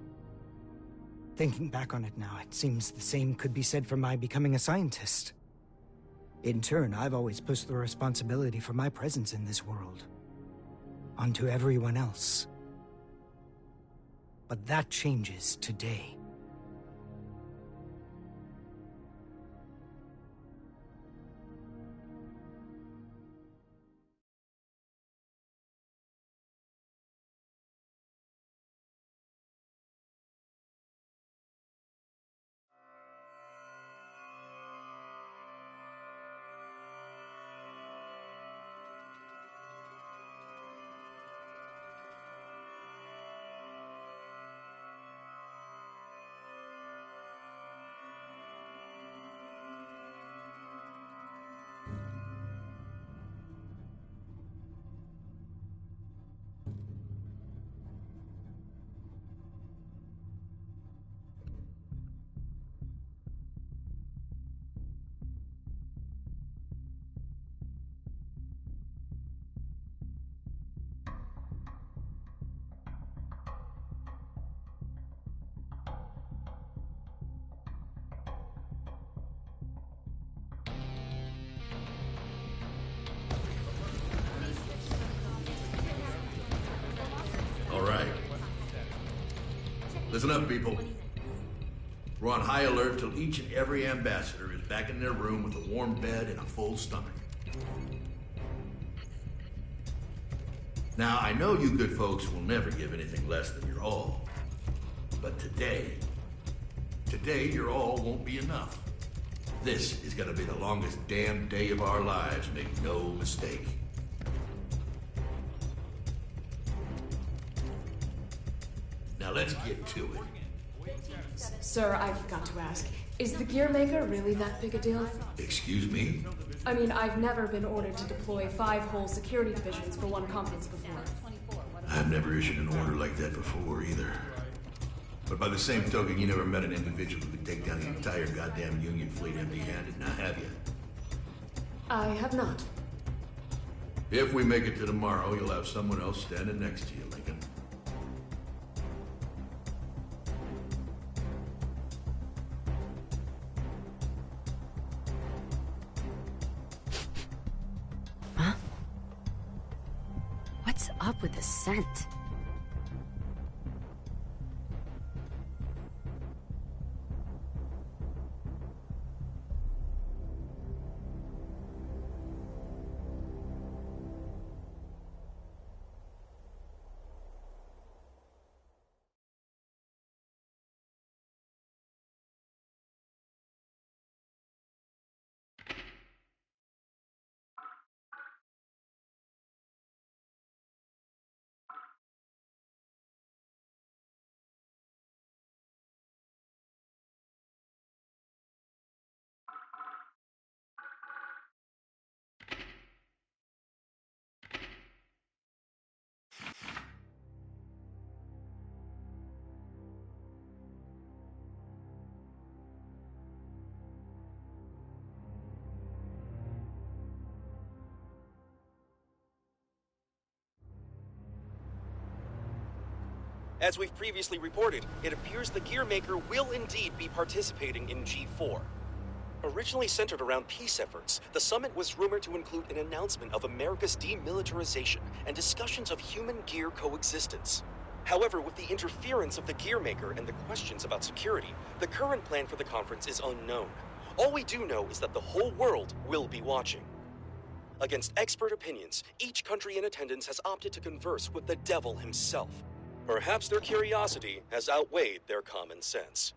Thinking back on it now, it seems the same could be said for my becoming a scientist. In turn, I've always pushed the responsibility for my presence in this world onto everyone else. But that changes today. All right. Listen up, people. We're on high alert till each and every ambassador is back in their room with a warm bed and a full stomach. Now, I know you good folks will never give anything less than your all. But today, your all won't be enough. This is gonna be the longest damn day of our lives, make no mistake. Now let's get to it. Sir, I've got to ask, is the Gearmaker really that big a deal? Excuse me? I mean, I've never been ordered to deploy 5 whole security divisions for one conference before. I've never issued an order like that before, either. But by the same token, you never met an individual who could take down the entire goddamn Union fleet empty-handed, now have you? I have not. If we make it to tomorrow, you'll have someone else standing next to you, Lincoln. What's up with the scent? As we've previously reported, it appears the Gearmaker will indeed be participating in G4. Originally centered around peace efforts, the summit was rumored to include an announcement of America's demilitarization and discussions of human-gear coexistence. However, with the interference of the Gearmaker and the questions about security, the current plan for the conference is unknown. All we do know is that the whole world will be watching. Against expert opinions, each country in attendance has opted to converse with the devil himself. Perhaps their curiosity has outweighed their common sense.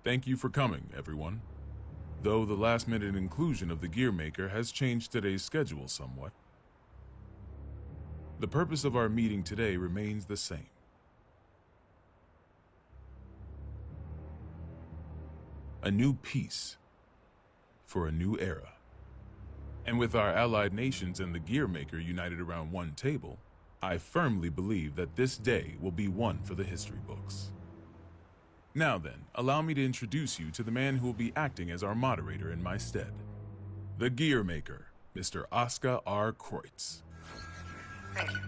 Thank you for coming, everyone. Though the last-minute inclusion of the Gearmaker has changed today's schedule somewhat, the purpose of our meeting today remains the same. A new peace for a new era. And with our allied nations and the Gearmaker united around one table, I firmly believe that this day will be one for the history books. Now then, allow me to introduce you to the man who will be acting as our moderator in my stead. The Gearmaker, Mr. Oscar R. Kreutz. Thank you.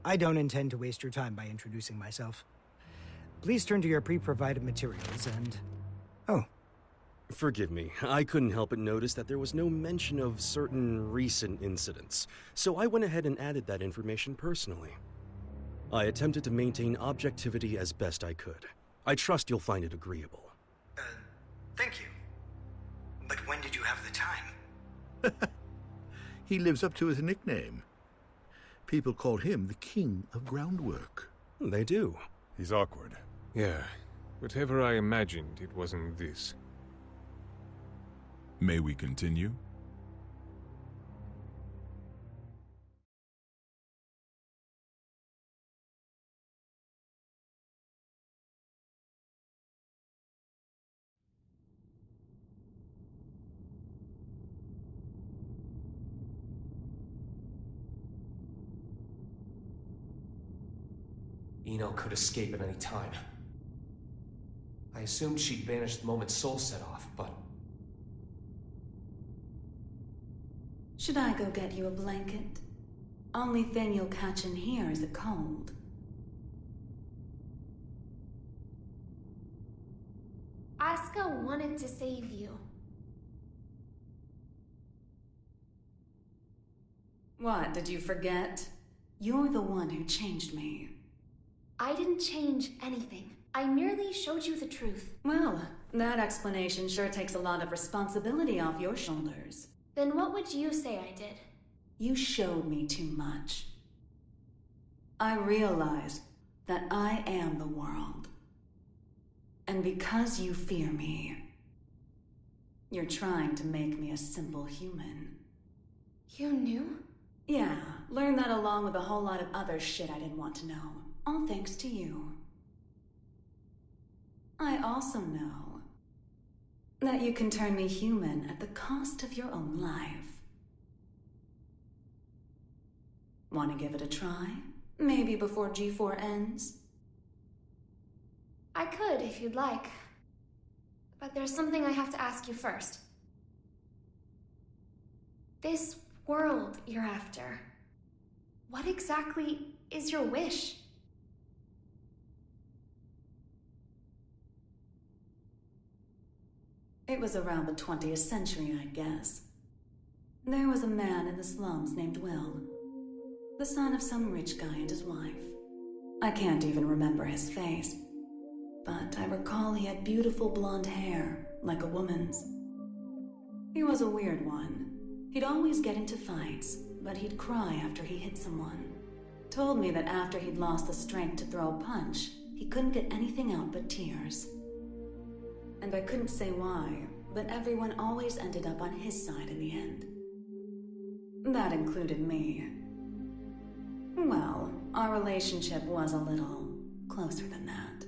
I don't intend to waste your time by introducing myself. Please turn to your pre-provided materials and... Oh. Forgive me, I couldn't help but notice that there was no mention of certain recent incidents, so I went ahead and added that information personally. I attempted to maintain objectivity as best I could. I trust you'll find it agreeable. Thank you. But when did you have the time? He lives up to his nickname. People call him the King of Groundwork. They do. He's awkward. Yeah, whatever I imagined, it wasn't this. May we continue? Eno could escape at any time. I assumed she'd vanished the moment Soul set off, but... Should I go get you a blanket? Only thing you'll catch in here is a cold. Asuka wanted to save you. What, did you forget? You're the one who changed me. I didn't change anything. I merely showed you the truth. Well, that explanation sure takes a lot of responsibility off your shoulders. Then what would you say I did? You showed me too much. I realized that I am the world. And because you fear me, you're trying to make me a simple human. You knew? Yeah, learned that along with a whole lot of other shit I didn't want to know. All thanks to you. I also know that you can turn me human at the cost of your own life. Want to give it a try? Maybe before G4 ends? I could, if you'd like. But there's something I have to ask you first. This world you're after, what exactly is your wish? It was around the 20th century, I guess. There was a man in the slums named Will, the son of some rich guy and his wife. I can't even remember his face, but I recall he had beautiful blonde hair, like a woman's. He was a weird one. He'd always get into fights, but he'd cry after he hit someone. Told me that after he'd lost the strength to throw a punch, he couldn't get anything out but tears. And I couldn't say why, but everyone always ended up on his side in the end. That included me. Well, our relationship was a little closer than that.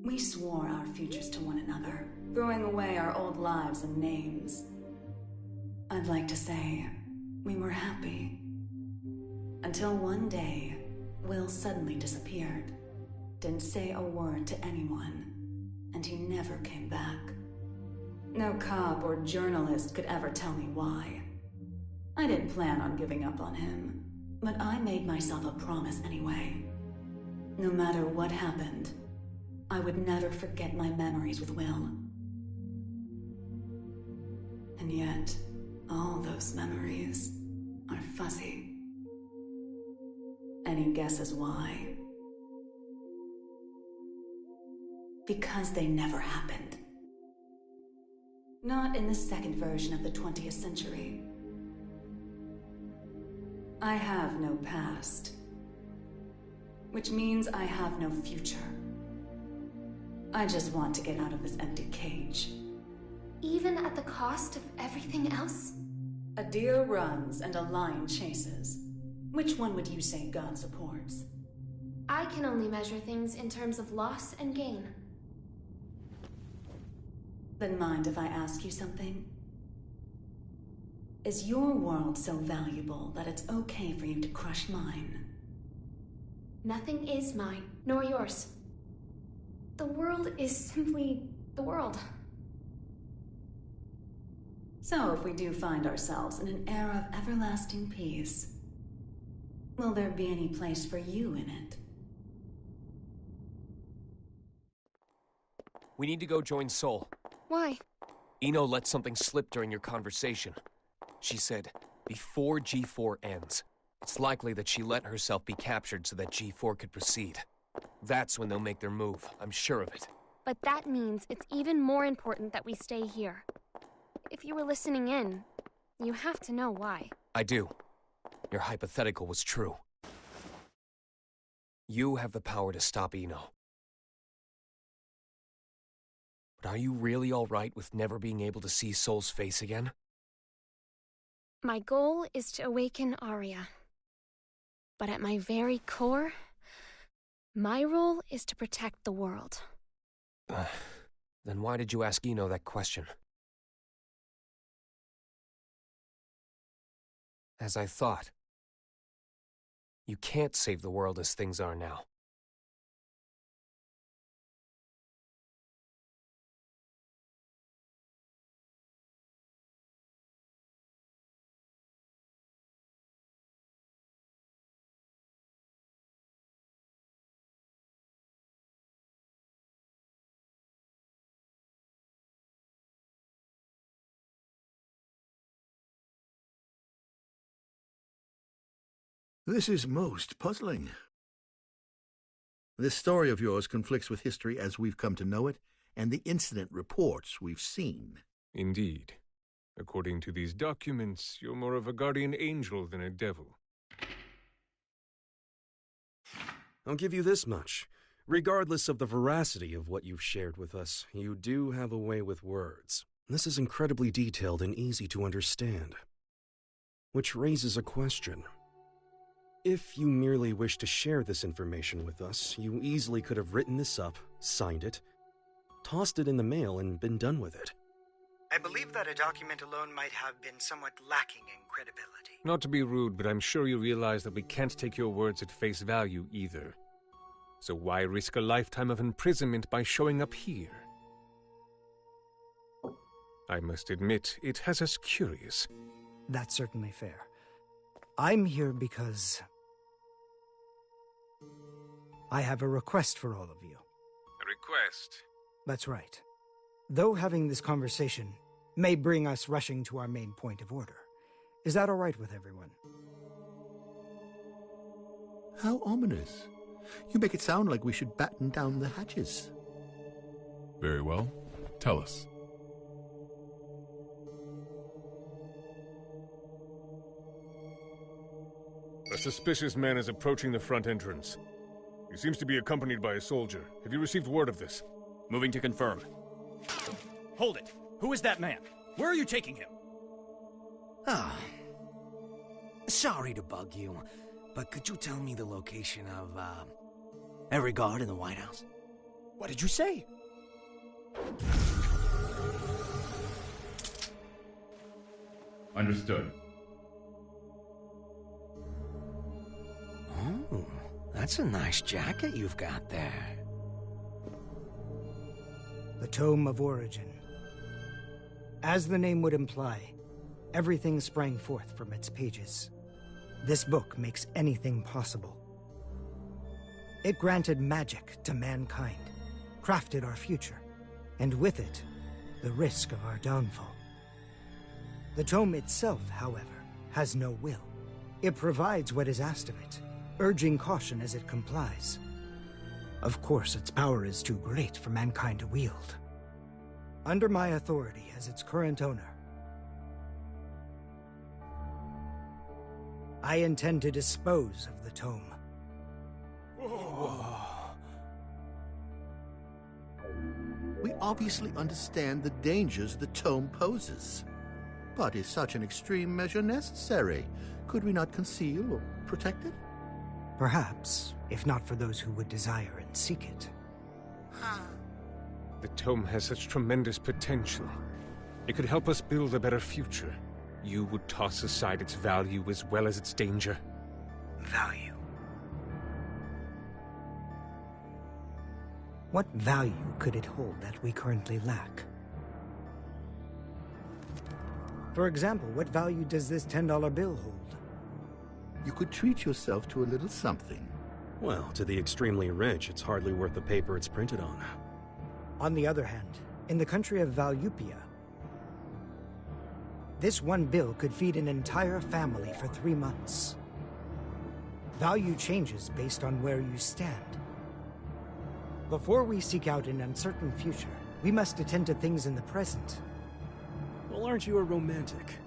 We swore our futures to one another, throwing away our old lives and names. I'd like to say we were happy. Until one day, Will suddenly disappeared. Didn't say a word to anyone. And he never came back. No cop or journalist could ever tell me why. I didn't plan on giving up on him, but I made myself a promise anyway. No matter what happened, I would never forget my memories with Will. And yet, all those memories are fuzzy. Any guesses why? Because they never happened. Not in the second version of the 20th century. I have no past. Which means I have no future. I just want to get out of this empty cage. Even at the cost of everything else? A deer runs and a lion chases. Which one would you say God supports? I can only measure things in terms of loss and gain. Then mind if I ask you something? Is your world so valuable that it's okay for you to crush mine? Nothing is mine, nor yours. The world is simply the world. So if we do find ourselves in an era of everlasting peace, will there be any place for you in it? We need to go join Sol. Why? Eno let something slip during your conversation. She said, before G4 ends. It's likely that she let herself be captured so that G4 could proceed. That's when they'll make their move, I'm sure of it. But that means it's even more important that we stay here. If you were listening in, you have to know why. I do. Your hypothetical was true. You have the power to stop Eno. But are you really all right with never being able to see Sol's face again? My goal is to awaken Arya. But at my very core, my role is to protect the world. Then why did you ask Eno that question? As I thought, you can't save the world as things are now. This is most puzzling. This story of yours conflicts with history as we've come to know it, and the incident reports we've seen. Indeed. According to these documents, you're more of a guardian angel than a devil. I'll give you this much. Regardless of the veracity of what you've shared with us, you do have a way with words. This is incredibly detailed and easy to understand. Which raises a question. If you merely wish to share this information with us, you easily could have written this up, signed it, tossed it in the mail, and been done with it. I believe that a document alone might have been somewhat lacking in credibility. Not to be rude, but I'm sure you realize that we can't take your words at face value either. So why risk a lifetime of imprisonment by showing up here? I must admit, it has us curious. That's certainly fair. I'm here because I have a request for all of you. A request? That's right. Though having this conversation may bring us rushing to our main point of order, is that all right with everyone? How ominous. You make it sound like we should batten down the hatches. Very well. Tell us. A suspicious man is approaching the front entrance. He seems to be accompanied by a soldier. Have you received word of this? Moving to confirm. Hold it! Who is that man? Where are you taking him? Ah. Sorry to bug you, but could you tell me the location of, every guard in the White House? What did you say? Understood. Oh, that's a nice jacket you've got there. The Tome of Origin. As the name would imply, everything sprang forth from its pages. This book makes anything possible. It granted magic to mankind, crafted our future, and with it, the risk of our downfall. The tome itself, however, has no will. It provides what is asked of it, urging caution as it complies. Of course, its power is too great for mankind to wield. Under my authority as its current owner, I intend to dispose of the tome. We obviously understand the dangers the tome poses. But is such an extreme measure necessary? Could we not conceal or protect it? Perhaps, if not for those who would desire and seek it. The tome has such tremendous potential. It could help us build a better future. You would toss aside its value as well as its danger. Value. What value could it hold that we currently lack? For example, what value does this $10 bill hold? You could treat yourself to a little something. Well, to the extremely rich, it's hardly worth the paper it's printed on. On the other hand, in the country of Valyupia, this one bill could feed an entire family for 3 months. Value changes based on where you stand. Before we seek out an uncertain future, we must attend to things in the present. Well, aren't you a romantic?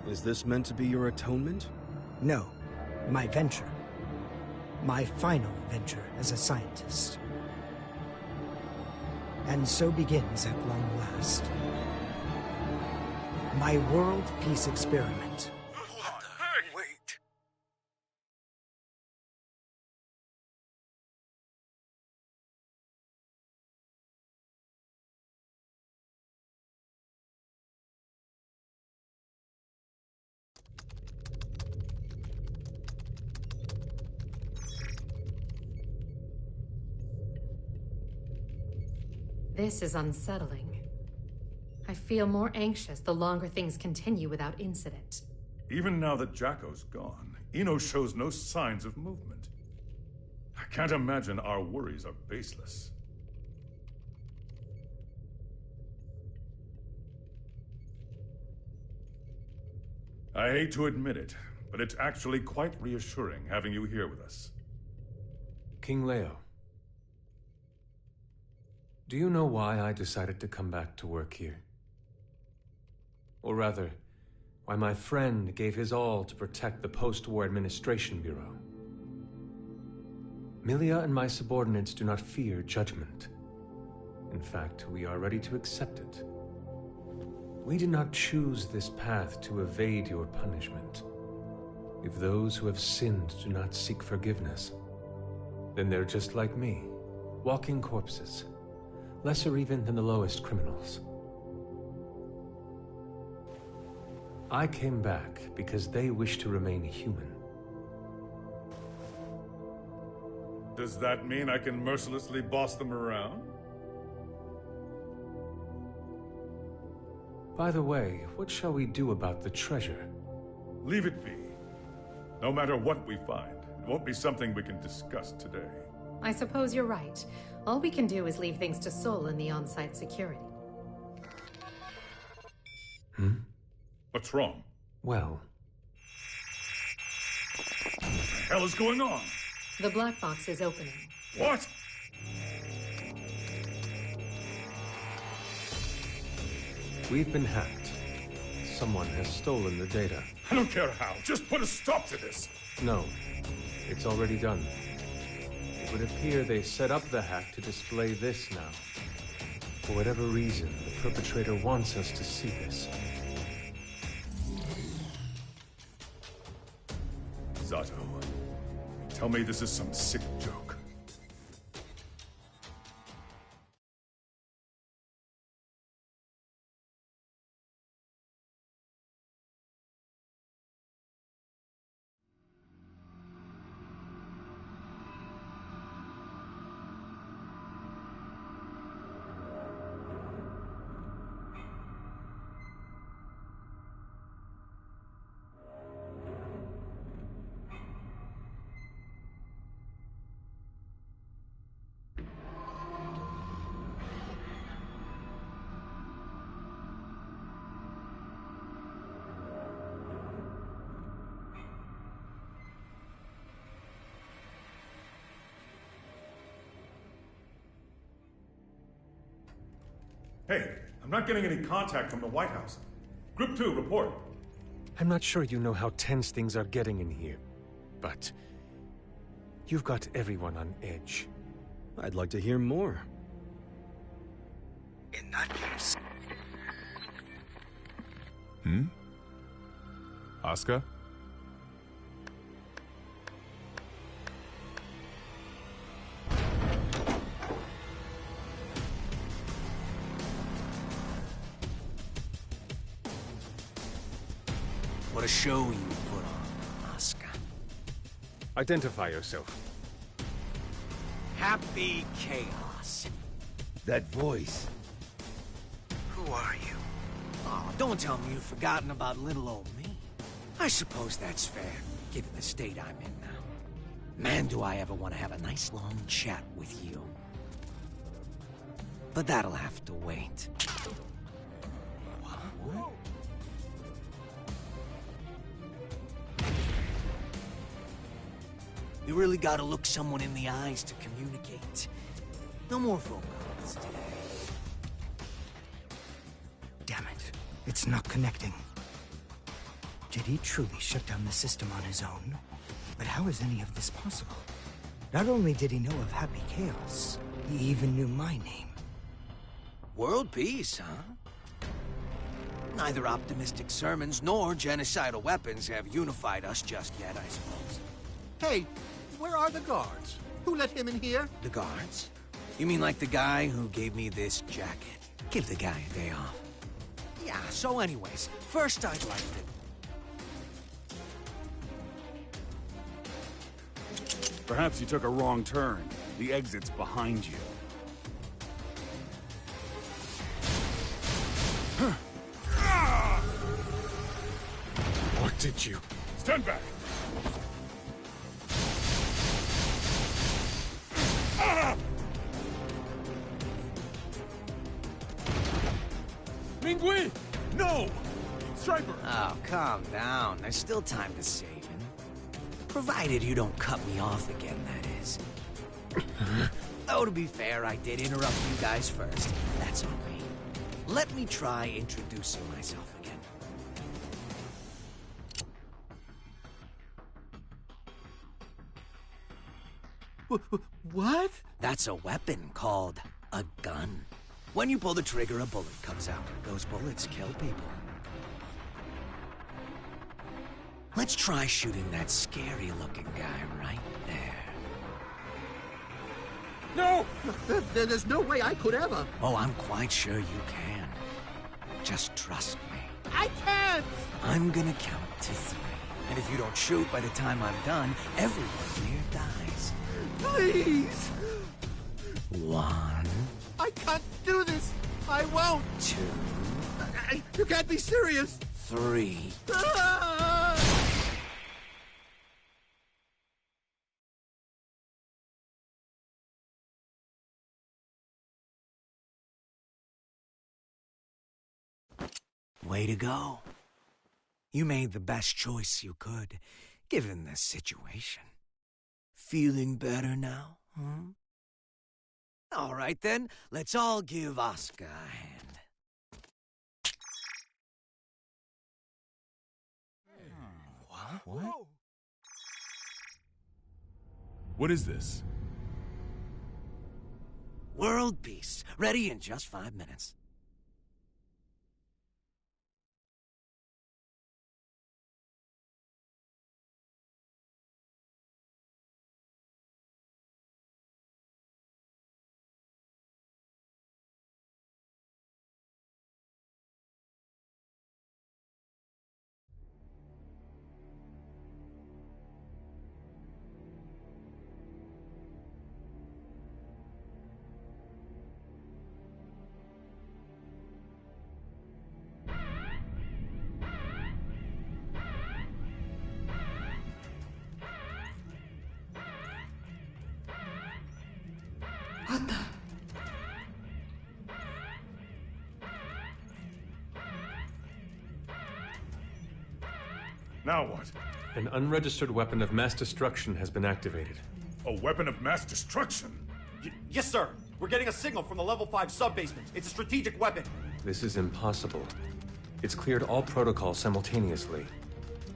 Is this meant to be your atonement? No, my venture. My final venture as a scientist. And so begins at long last my world peace experiment. Wait. This is unsettling. I feel more anxious the longer things continue without incident. Even now that Jacko's gone, Eno shows no signs of movement. I can't imagine our worries are baseless. I hate to admit it, but it's actually quite reassuring having you here with us. King Leo, do you know why I decided to come back to work here? Or rather, why my friend gave his all to protect the Post-War Administration Bureau? Milia and my subordinates do not fear judgment. In fact, we are ready to accept it. We did not choose this path to evade your punishment. If those who have sinned do not seek forgiveness, then they're just like me, walking corpses, lesser even than the lowest criminals. I came back because they wish to remain human. Does that mean I can mercilessly boss them around? By the way, what shall we do about the treasure? Leave it be. No matter what we find, it won't be something we can discuss today. I suppose you're right. All we can do is leave things to Sol and the on-site security. What's wrong? Well... What the hell is going on? The black box is opening. What? We've been hacked. Someone has stolen the data. I don't care how. Just put a stop to this. No. It's already done. It would appear they set up the hack to display this now. For whatever reason, the perpetrator wants us to see this. Zato, tell me this is some sick joke. Hey, I'm not getting any contact from the White House. Group 2, report. I'm not sure you know how tense things are getting in here, but you've got everyone on edge. I'd like to hear more. In that case... Oscar? What a show you put on, Oscar. Identify yourself. Happy Chaos. That voice. Who are you? Oh, don't tell me you've forgotten about little old me. I suppose that's fair, given the state I'm in now. Man, do I ever want to have a nice long chat with you. But that'll have to wait. What? You really gotta look someone in the eyes to communicate. No more phone calls today. Damn it. It's not connecting. Did he truly shut down the system on his own? But how is any of this possible? Not only did he know of Happy Chaos, he even knew my name. World peace, huh? Neither optimistic sermons nor genocidal weapons have unified us just yet, I suppose. Hey, where are the guards? Who let him in here? The guards? You mean like the guy who gave me this jacket? Give the guy a day off. Yeah, so anyways, first I'd like to... Perhaps you took a wrong turn. The exit's behind you. What did you... Stand back! Mingui! No! Striper! Oh, calm down. There's still time to save him. Provided you don't cut me off again, that is. Though, to be fair, I did interrupt you guys first. That's on me. Let me try introducing myself again. What? That's a weapon called a gun. When you pull the trigger, a bullet comes out. Those bullets kill people. Let's try shooting that scary-looking guy right there. No! There's no way I could ever. Oh, I'm quite sure you can. Just trust me. I can't! I'm gonna count to 3. And if you don't shoot by the time I'm done, everyone here dies. Please! 1. I can't do this! I won't! 2. You can't be serious! 3. Ah! Way to go. You made the best choice you could, given the situation. Feeling better now, huh? All right then, let's all give Oscar a hand. What? What is this? World peace, ready in just 5 minutes. What the? Now what? An unregistered weapon of mass destruction has been activated. A weapon of mass destruction? Yes, sir. We're getting a signal from the level 5 sub-basement. It's a strategic weapon. This is impossible. It's cleared all protocols simultaneously.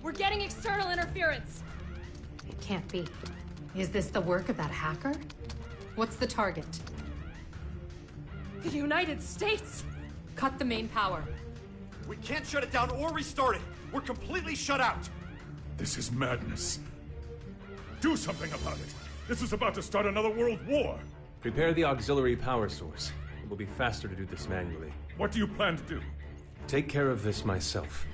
We're getting external interference. It can't be. Is this the work of that hacker? What's the target? The United States! Cut the main power. We can't shut it down or restart it. We're completely shut out. This is madness. Do something about it. This is about to start another world war. Prepare the auxiliary power source. It will be faster to do this manually. What do you plan to do? Take care of this myself.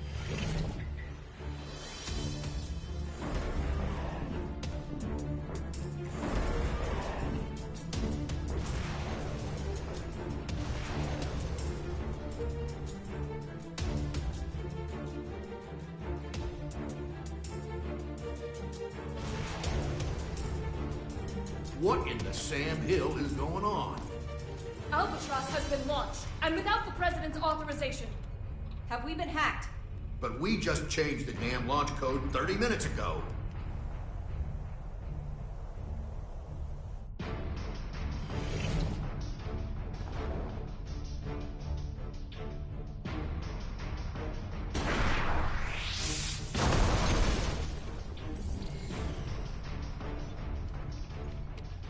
What in the Sam Hill is going on? Albatross has been launched, and without the President's authorization. Have we been hacked? But we just changed the damn launch code 30 minutes ago.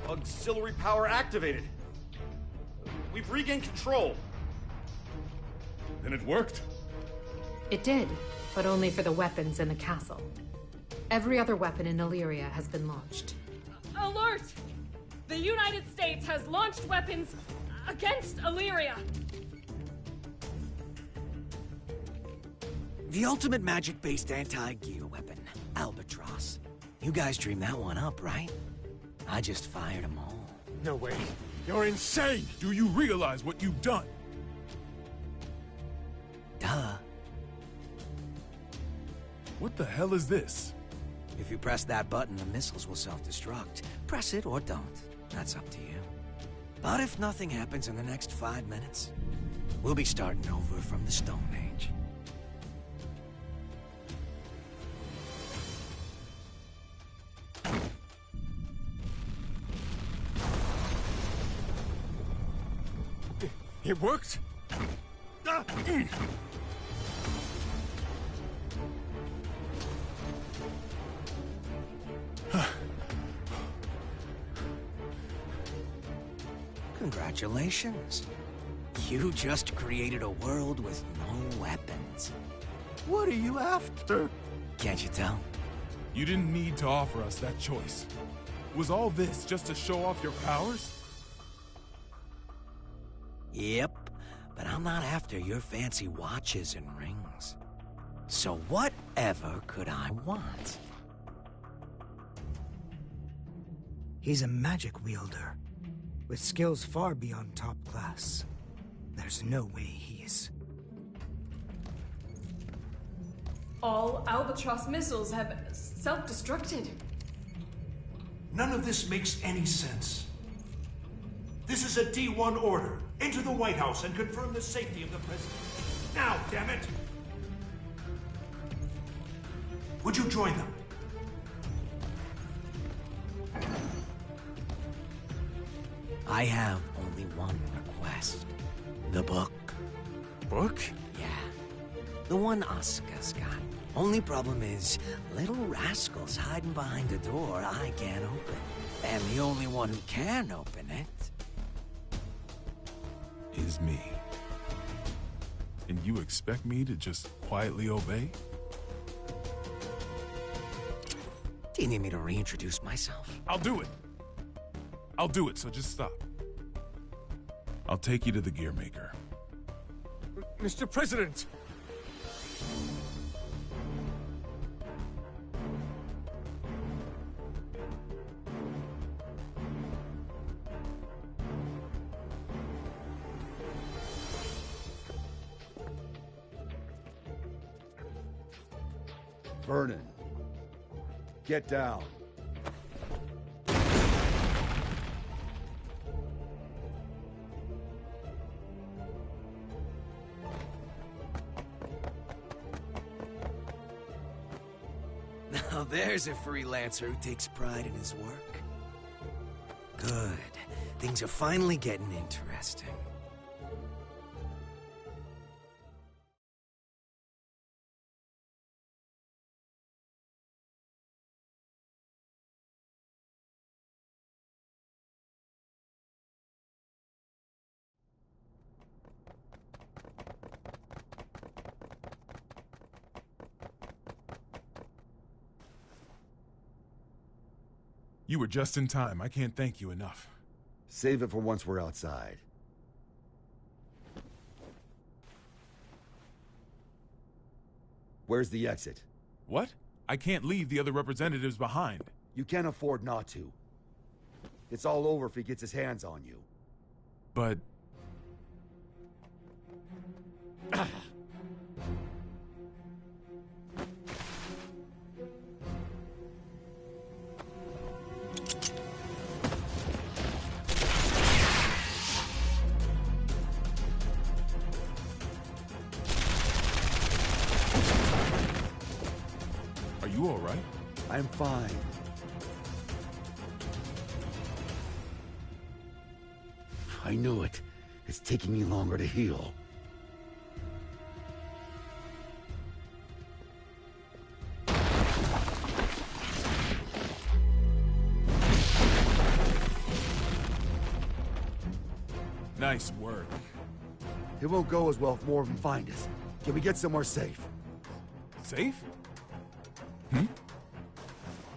Auxiliary power activated. We've regained control. Then it worked? It did, but only for the weapons in the castle. Every other weapon in Illyria has been launched. Alert! The United States has launched weapons against Illyria. The ultimate magic-based anti-gear weapon, Albatross. You guys dreamed that one up, right? I just fired them all. No way. You're insane! Do you realize what you've done? Duh. What the hell is this? If you press that button, the missiles will self-destruct. Press it or don't. That's up to you. But if nothing happens in the next 5 minutes, we'll be starting over from the Stone Age. It worked? Congratulations. You just created a world with no weapons. What are you after? Can't you tell? You didn't need to offer us that choice. Was all this just to show off your powers? Yep, but I'm not after your fancy watches and rings. So whatever could I want? He's a magic wielder, with skills far beyond top class. There's no way he's... All Albatross missiles have self-destructed. None of this makes any sense. This is a D1 order. Enter the White House and confirm the safety of the president. Now, damn it! Would you join them? I have only one request. The book. Book? Yeah. The one Asuka's got. Only problem is, little rascal's hiding behind a door I can't open. And the only one who can open it is me. And you expect me to just quietly obey? Do you need me to reintroduce myself? I'll do it. I'll do it, so just stop. I'll take you to the gear maker. Mr. President! Vernon, get down. Now there's a freelancer who takes pride in his work. Good. Things are finally getting interesting. You were just in time. I can't thank you enough. Save it for once we're outside. Where's the exit? What? I can't leave the other representatives behind. You can't afford not to. It's all over if he gets his hands on you. But... You all right? I'm fine. I knew it. It's taking me longer to heal. Nice work. It won't go as well if more of them find us. Can we get somewhere safe? Safe?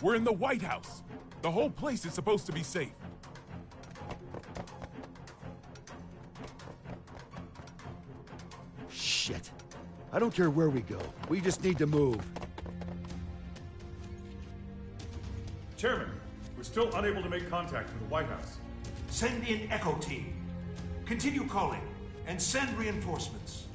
We're in the White House. The whole place is supposed to be safe. Shit. I don't care where we go. We just need to move. Chairman, we're still unable to make contact with the White House. Send in Echo Team. Continue calling and send reinforcements.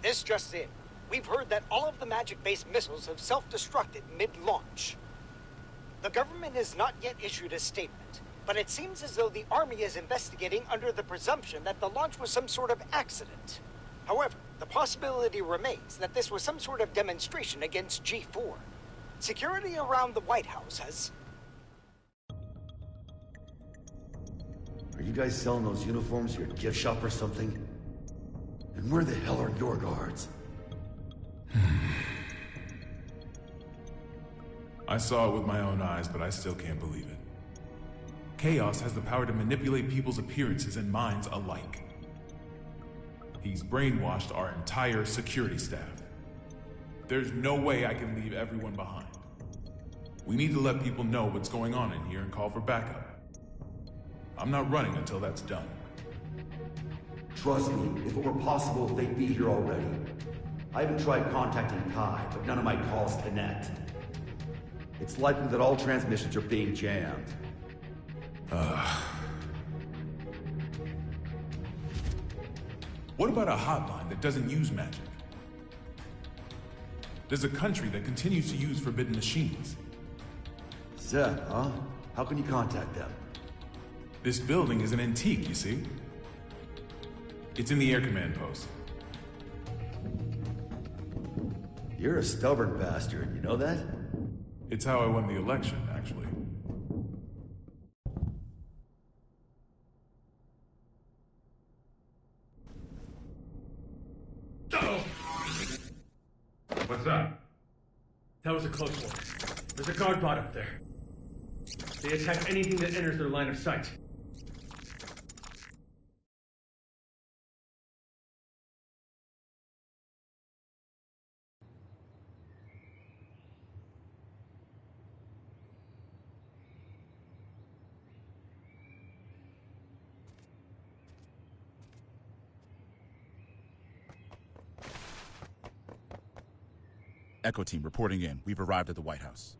This just in. We've heard that all of the magic-based missiles have self-destructed mid-launch. The government has not yet issued a statement, but it seems as though the Army is investigating under the presumption that the launch was some sort of accident. However, the possibility remains that this was some sort of demonstration against G4. Security around the White House has... Are you guys selling those uniforms to your gift shop or something? And where the hell are your guards? I saw it with my own eyes, but I still can't believe it. Chaos has the power to manipulate people's appearances and minds alike. He's brainwashed our entire security staff. There's no way I can leave everyone behind. We need to let people know what's going on in here and call for backup. I'm not running until that's done. Trust me, if it were possible, they'd be here already. I even tried contacting Kai, but none of my calls connect. It's likely that all transmissions are being jammed. What about a hotline that doesn't use magic? There's a country that continues to use forbidden machines. Zed, huh? How can you contact them? This building is an antique, you see? It's in the air command post. You're a stubborn bastard, you know that? It's how I won the election, actually. What's that? That was a close one. There's a guard bot up there. They attack anything that enters their line of sight. Echo team reporting in. We've arrived at the White House.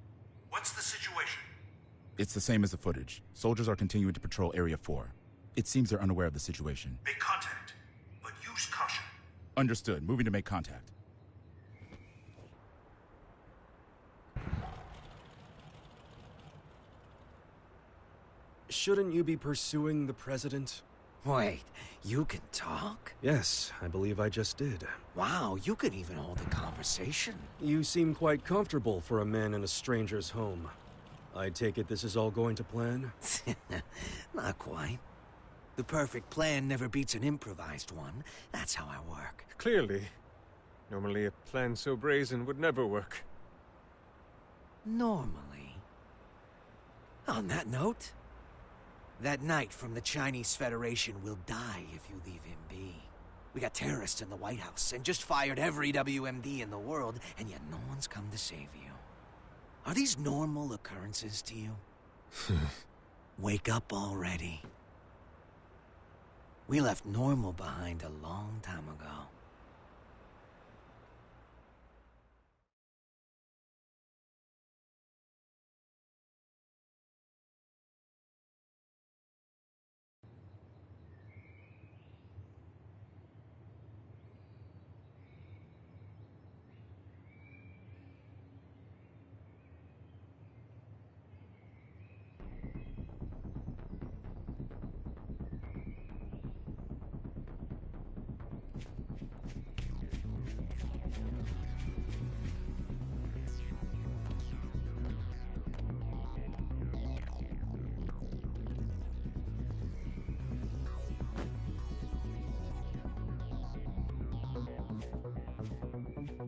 What's the situation? It's the same as the footage. Soldiers are continuing to patrol Area 4. It seems they're unaware of the situation. Make contact, but use caution. Understood. Moving to make contact. Shouldn't you be pursuing the president? Wait, you can talk? Yes, I believe I just did. Wow, you can even hold a conversation. You seem quite comfortable for a man in a stranger's home. I take it this is all going to plan? Not quite. The perfect plan never beats an improvised one. That's how I work. Clearly. Normally a plan so brazen would never work. Normally. On that note, that knight from the Chinese Federation will die if you leave him be. We got terrorists in the White House and just fired every WMD in the world, and yet no one's come to save you. Are these normal occurrences to you? Wake up already. We left normal behind a long time ago.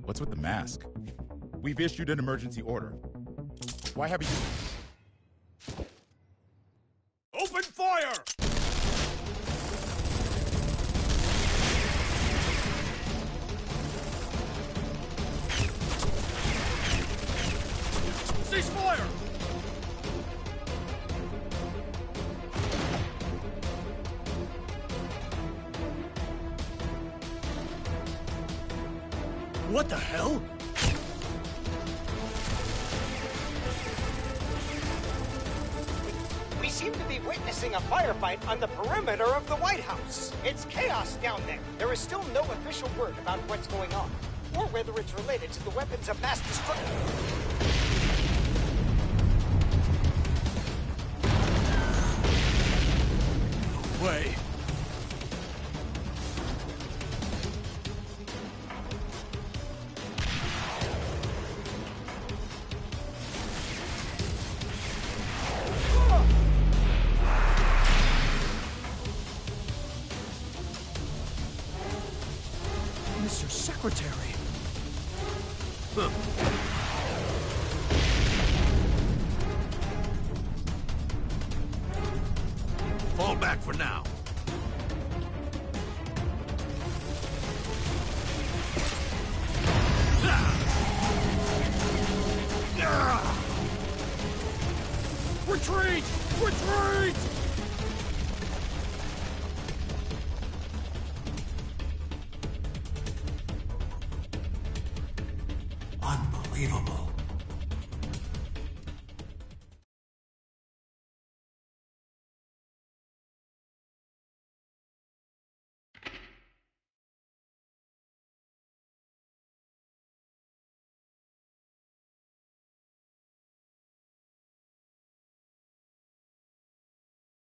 What's with the mask? We've issued an emergency order. Why haven't you... Open fire! Cease fire! What the hell? We seem to be witnessing a firefight on the perimeter of the White House. It's chaos down there. There is still no official word about what's going on, or whether it's related to the weapons of mass destruction. way. Mr. Secretary. Fall back for now. Retreat! Retreat! Unbelievable.